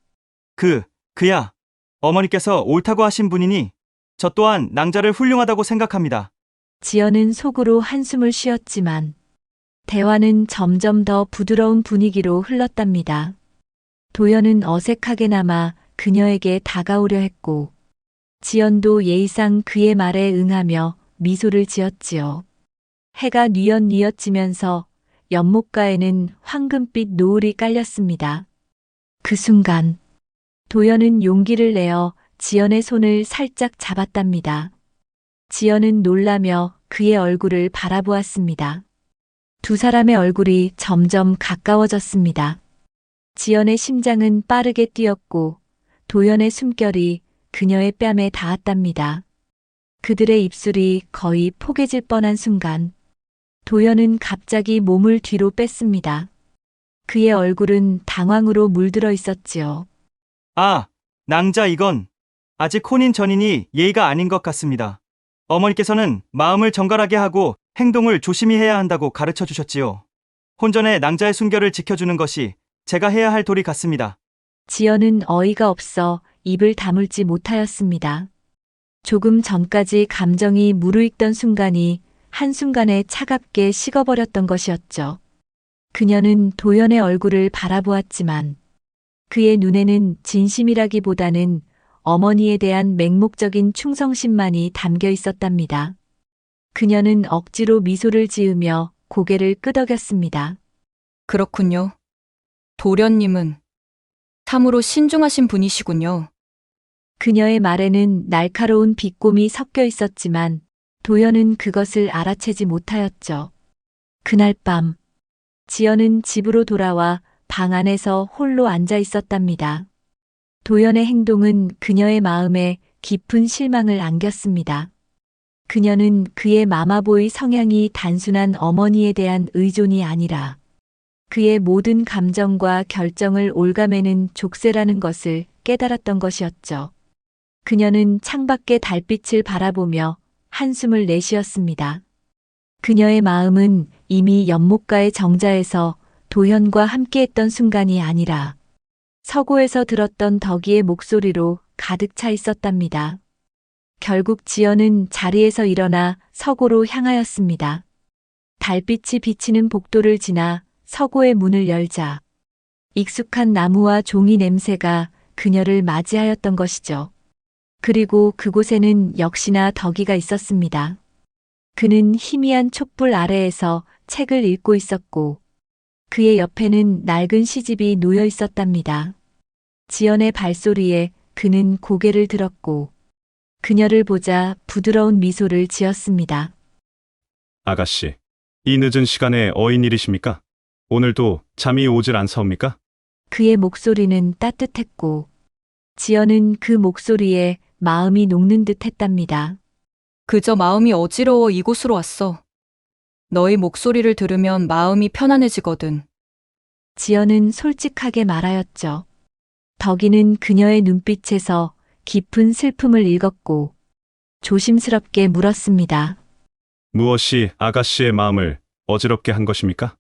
그야. 어머니께서 옳다고 하신 분이니 저 또한 낭자를 훌륭하다고 생각합니다. 지연은 속으로 한숨을 쉬었지만 대화는 점점 더 부드러운 분위기로 흘렀답니다. 도연은 어색하게나마 그녀에게 다가오려 했고 지연도 예의상 그의 말에 응하며 미소를 지었지요. 해가 뉘엿뉘엿지면서 연못가에는 황금빛 노을이 깔렸습니다. 그 순간 도연은 용기를 내어 지연의 손을 살짝 잡았답니다. 지연은 놀라며 그의 얼굴을 바라보았습니다. 두 사람의 얼굴이 점점 가까워졌습니다. 지연의 심장은 빠르게 뛰었고 도연의 숨결이 그녀의 뺨에 닿았답니다. 그들의 입술이 거의 포개질 뻔한 순간 도연은 갑자기 몸을 뒤로 뺐습니다. 그의 얼굴은 당황으로 물들어 있었지요. 아, 낭자 이건 아직 혼인 전이니 예의가 아닌 것 같습니다. 어머니께서는 마음을 정갈하게 하고 행동을 조심히 해야 한다고 가르쳐 주셨지요. 혼전에 낭자의 순결을 지켜주는 것이 제가 해야 할 도리 같습니다. 지연은 어이가 없어 입을 다물지 못하였습니다. 조금 전까지 감정이 무르익던 순간이 한순간에 차갑게 식어버렸던 것이었죠. 그녀는 도연의 얼굴을 바라보았지만 그의 눈에는 진심이라기보다는 어머니에 대한 맹목적인 충성심만이 담겨 있었답니다. 그녀는 억지로 미소를 지으며 고개를 끄덕였습니다. 그렇군요. 도련님은 참으로 신중하신 분이시군요. 그녀의 말에는 날카로운 비꼼이 섞여 있었지만 도연은 그것을 알아채지 못하였죠. 그날 밤, 지연은 집으로 돌아와 방 안에서 홀로 앉아 있었답니다. 도연의 행동은 그녀의 마음에 깊은 실망을 안겼습니다. 그녀는 그의 마마보이 성향이 단순한 어머니에 대한 의존이 아니라 그의 모든 감정과 결정을 올가매는 족쇄라는 것을 깨달았던 것이었죠. 그녀는 창밖의 달빛을 바라보며 한숨을 내쉬었습니다. 그녀의 마음은 이미 연못가의 정자에서 도현과 함께했던 순간이 아니라 서고에서 들었던 덕이의 목소리로 가득 차 있었답니다. 결국 지연은 자리에서 일어나 서고로 향하였습니다. 달빛이 비치는 복도를 지나 서고의 문을 열자 익숙한 나무와 종이 냄새가 그녀를 맞이하였던 것이죠. 그리고 그곳에는 역시나 덕이가 있었습니다. 그는 희미한 촛불 아래에서 책을 읽고 있었고 그의 옆에는 낡은 시집이 놓여 있었답니다. 지연의 발소리에 그는 고개를 들었고 그녀를 보자 부드러운 미소를 지었습니다. 아가씨, 이 늦은 시간에 어인일이십니까? 오늘도 잠이 오질 않사옵니까? 그의 목소리는 따뜻했고 지연은 그 목소리에 마음이 녹는 듯 했답니다. 그저 마음이 어지러워 이곳으로 왔어. 너의 목소리를 들으면 마음이 편안해지거든. 지연은 솔직하게 말하였죠. 덕이는 그녀의 눈빛에서 깊은 슬픔을 읽었고 조심스럽게 물었습니다. 무엇이 아가씨의 마음을 어지럽게 한 것입니까?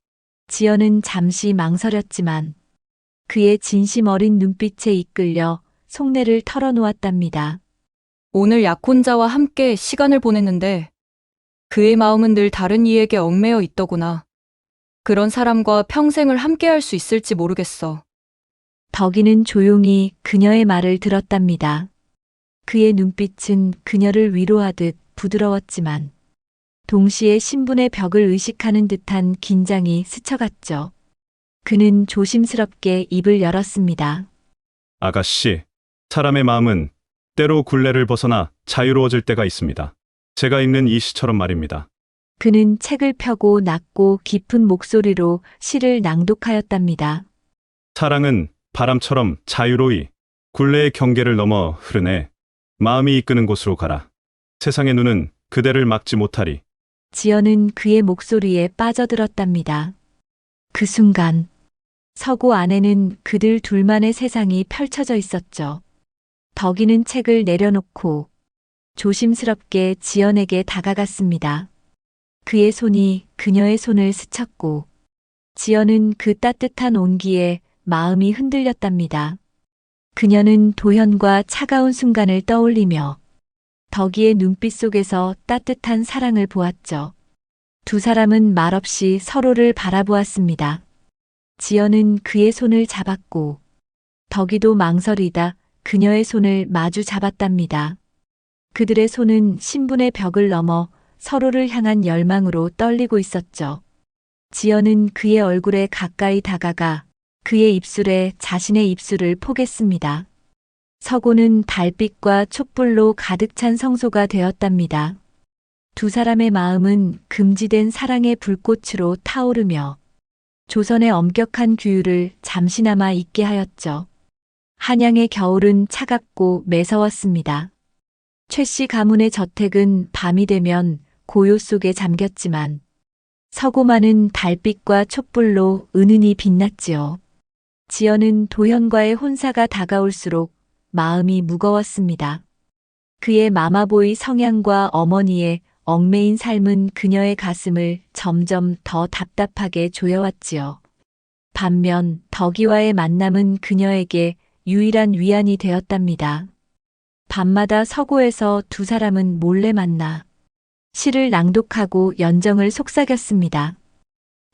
지연은 잠시 망설였지만 그의 진심 어린 눈빛에 이끌려 속내를 털어놓았답니다. 오늘 약혼자와 함께 시간을 보냈는데 그의 마음은 늘 다른 이에게 얽매여 있더구나. 그런 사람과 평생을 함께할 수 있을지 모르겠어. 덕이는 조용히 그녀의 말을 들었답니다. 그의 눈빛은 그녀를 위로하듯 부드러웠지만 동시에 신분의 벽을 의식하는 듯한 긴장이 스쳐갔죠. 그는 조심스럽게 입을 열었습니다. 아가씨, 사람의 마음은 때로 굴레를 벗어나 자유로워질 때가 있습니다. 제가 읽는 이 시처럼 말입니다. 그는 책을 펴고 낮고 깊은 목소리로 시를 낭독하였답니다. 사랑은 바람처럼 자유로이 굴레의 경계를 넘어 흐르네. 마음이 이끄는 곳으로 가라. 세상의 눈은 그대를 막지 못하리. 지연은 그의 목소리에 빠져들었답니다. 그 순간 서고 안에는 그들 둘만의 세상이 펼쳐져 있었죠. 덕이는 책을 내려놓고 조심스럽게 지연에게 다가갔습니다. 그의 손이 그녀의 손을 스쳤고 지연은 그 따뜻한 온기에 마음이 흔들렸답니다. 그녀는 도현과 차가운 순간을 떠올리며 덕이의 눈빛 속에서 따뜻한 사랑을 보았죠. 두 사람은 말없이 서로를 바라보았습니다. 지연은 그의 손을 잡았고 덕이도 망설이다 그녀의 손을 마주 잡았답니다. 그들의 손은 신분의 벽을 넘어 서로를 향한 열망으로 떨리고 있었죠. 지연은 그의 얼굴에 가까이 다가가 그의 입술에 자신의 입술을 포겠습니다. 서고는 달빛과 촛불로 가득 찬 성소가 되었답니다. 두 사람의 마음은 금지된 사랑의 불꽃으로 타오르며 조선의 엄격한 규율을 잠시나마 잊게 하였죠. 한양의 겨울은 차갑고 매서웠습니다. 최 씨 가문의 저택은 밤이 되면 고요 속에 잠겼지만 서고만은 달빛과 촛불로 은은히 빛났지요. 지연은 도현과의 혼사가 다가올수록 마음이 무거웠습니다. 그의 마마보이 성향과 어머니의 얽매인 삶은 그녀의 가슴을 점점 더 답답하게 조여왔지요. 반면 덕이와의 만남은 그녀에게 유일한 위안이 되었답니다. 밤마다 서고에서 두 사람은 몰래 만나 시를 낭독하고 연정을 속삭였습니다.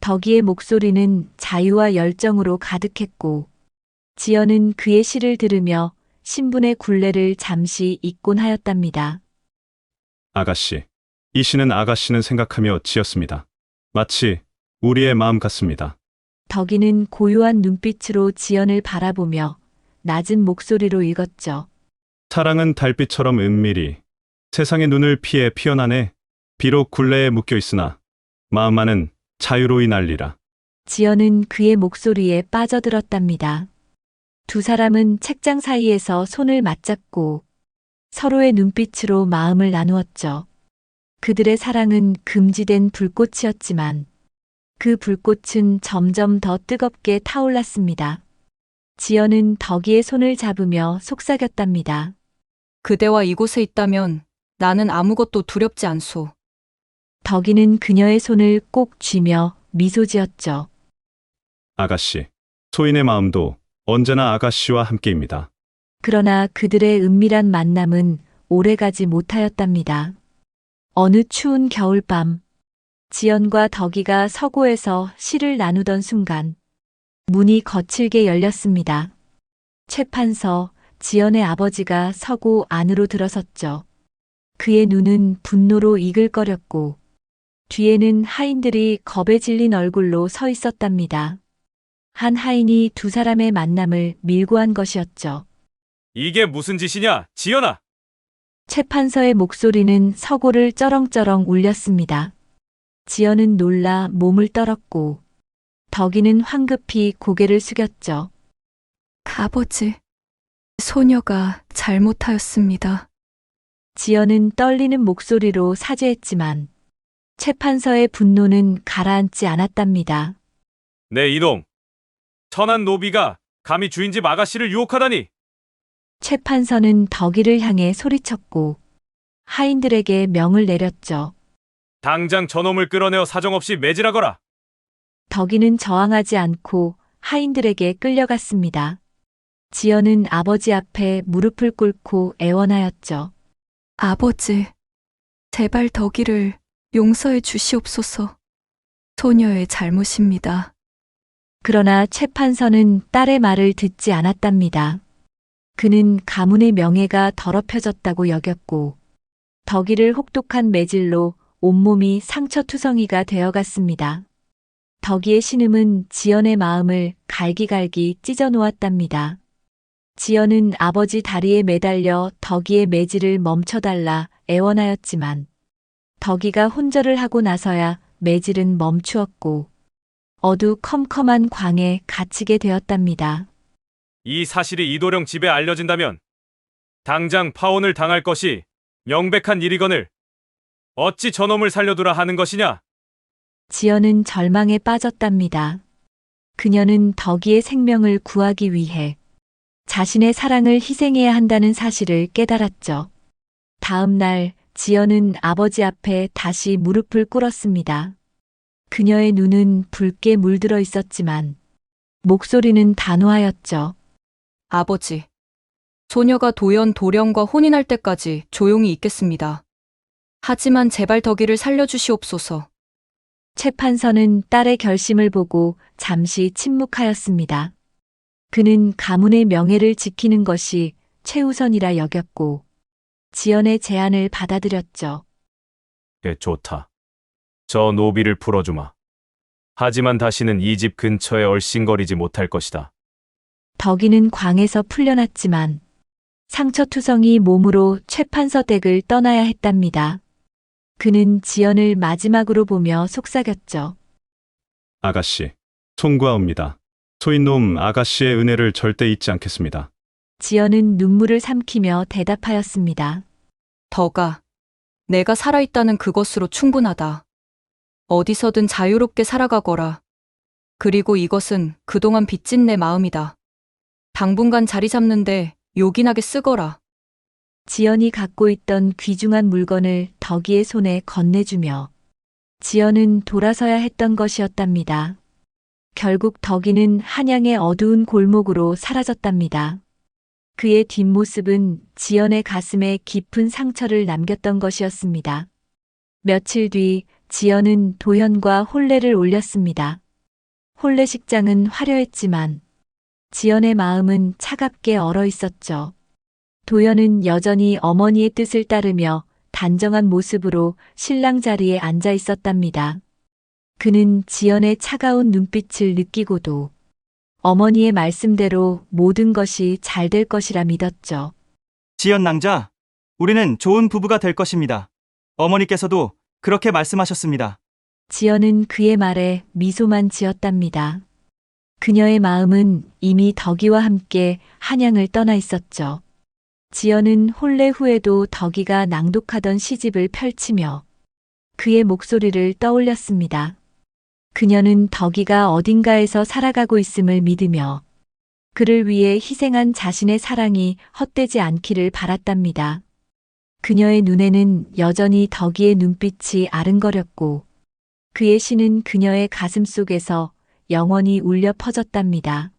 덕이의 목소리는 자유와 열정으로 가득했고 지연은 그의 시를 들으며 신분의 굴레를 잠시 잊곤 하였답니다. 아가씨, 이 시는 아가씨는 생각하며 지었습니다. 마치 우리의 마음 같습니다. 덕이는 고요한 눈빛으로 지연을 바라보며 낮은 목소리로 읽었죠. 사랑은 달빛처럼 은밀히 세상의 눈을 피해 피어나네. 비록 굴레에 묶여 있으나 마음만은 자유로이 날리라. 지연은 그의 목소리에 빠져들었답니다. 두 사람은 책장 사이에서 손을 맞잡고 서로의 눈빛으로 마음을 나누었죠. 그들의 사랑은 금지된 불꽃이었지만 그 불꽃은 점점 더 뜨겁게 타올랐습니다. 지연은 덕이의 손을 잡으며 속삭였답니다. 그대와 이곳에 있다면 나는 아무것도 두렵지 않소. 덕이는 그녀의 손을 꼭 쥐며 미소 지었죠. 아가씨, 소인의 마음도 언제나 아가씨와 함께입니다. 그러나 그들의 은밀한 만남은 오래가지 못하였답니다. 어느 추운 겨울밤, 지연과 덕이가 서고에서 시를 나누던 순간 문이 거칠게 열렸습니다. 최판서, 지연의 아버지가 서고 안으로 들어섰죠. 그의 눈은 분노로 이글거렸고 뒤에는 하인들이 겁에 질린 얼굴로 서 있었답니다. 한 하인이 두 사람의 만남을 밀고 한 것이었죠. 이게 무슨 짓이냐, 지연아! 최판서의 목소리는 서고를 쩌렁쩌렁 울렸습니다. 지연은 놀라 몸을 떨었고 덕이는 황급히 고개를 숙였죠. 아버지, 소녀가 잘못하였습니다. 지연은 떨리는 목소리로 사죄했지만 최판서의 분노는 가라앉지 않았답니다. 내 이놈! 천한 노비가 감히 주인집 아가씨를 유혹하다니! 최판서는 덕이를 향해 소리쳤고 하인들에게 명을 내렸죠. 당장 저놈을 끌어내어 사정없이 매질하거라! 덕이는 저항하지 않고 하인들에게 끌려갔습니다. 지연은 아버지 앞에 무릎을 꿇고 애원하였죠. 아버지, 제발 덕이를 용서해 주시옵소서. 소녀의 잘못입니다. 그러나 최판서는 딸의 말을 듣지 않았답니다. 그는 가문의 명예가 더럽혀졌다고 여겼고 덕이를 혹독한 매질로 온몸이 상처투성이가 되어갔습니다. 덕이의 신음은 지연의 마음을 갈기갈기 찢어 놓았답니다. 지연은 아버지 다리에 매달려 덕이의 매질을 멈춰달라 애원하였지만 덕이가 혼절을 하고 나서야 매질은 멈추었고 어두컴컴한 광에 갇히게 되었답니다. 이 사실이 이도령 집에 알려진다면 당장 파혼을 당할 것이 명백한 일이거늘 어찌 저놈을 살려두라 하는 것이냐? 지연은 절망에 빠졌답니다. 그녀는 덕이의 생명을 구하기 위해 자신의 사랑을 희생해야 한다는 사실을 깨달았죠. 다음 날 지연은 아버지 앞에 다시 무릎을 꿇었습니다. 그녀의 눈은 붉게 물들어 있었지만 목소리는 단호하였죠. 아버지, 소녀가 도련과 혼인할 때까지 조용히 있겠습니다. 하지만 제발 덕이를 살려주시옵소서. 최판서는 딸의 결심을 보고 잠시 침묵하였습니다. 그는 가문의 명예를 지키는 것이 최우선이라 여겼고 지연의 제안을 받아들였죠. 좋다. 저 노비를 풀어주마. 하지만 다시는 이 집 근처에 얼씬거리지 못할 것이다. 덕이는 광에서 풀려났지만 상처투성이 몸으로 최판서 댁을 떠나야 했답니다. 그는 지연을 마지막으로 보며 속삭였죠. 아가씨, 송구하옵니다. 소인놈 아가씨의 은혜를 절대 잊지 않겠습니다. 지연은 눈물을 삼키며 대답하였습니다. 덕아, 내가 살아있다는 그것으로 충분하다. 어디서든 자유롭게 살아가거라. 그리고 이것은 그동안 빚진 내 마음이다. 당분간 자리 잡는데 요긴하게 쓰거라. 지연이 갖고 있던 귀중한 물건을 덕이의 손에 건네주며 지연은 돌아서야 했던 것이었답니다. 결국 덕이는 한양의 어두운 골목으로 사라졌답니다. 그의 뒷모습은 지연의 가슴에 깊은 상처를 남겼던 것이었습니다. 며칠 뒤 지연은 도현과 혼례를 올렸습니다. 혼례식장은 화려했지만 지연의 마음은 차갑게 얼어 있었죠. 도연은 여전히 어머니의 뜻을 따르며 단정한 모습으로 신랑 자리에 앉아 있었답니다. 그는 지연의 차가운 눈빛을 느끼고도 어머니의 말씀대로 모든 것이 잘 될 것이라 믿었죠. 지연 낭자, 우리는 좋은 부부가 될 것입니다. 어머니께서도 그렇게 말씀하셨습니다. 지연은 그의 말에 미소만 지었답니다. 그녀의 마음은 이미 덕이와 함께 한양을 떠나 있었죠. 지연은 혼례 후에도 덕이가 낭독하던 시집을 펼치며 그의 목소리를 떠올렸습니다. 그녀는 덕이가 어딘가에서 살아가고 있음을 믿으며 그를 위해 희생한 자신의 사랑이 헛되지 않기를 바랐답니다. 그녀의 눈에는 여전히 덕이의 눈빛이 아른거렸고 그의 시는 그녀의 가슴 속에서 영원히 울려 퍼졌답니다.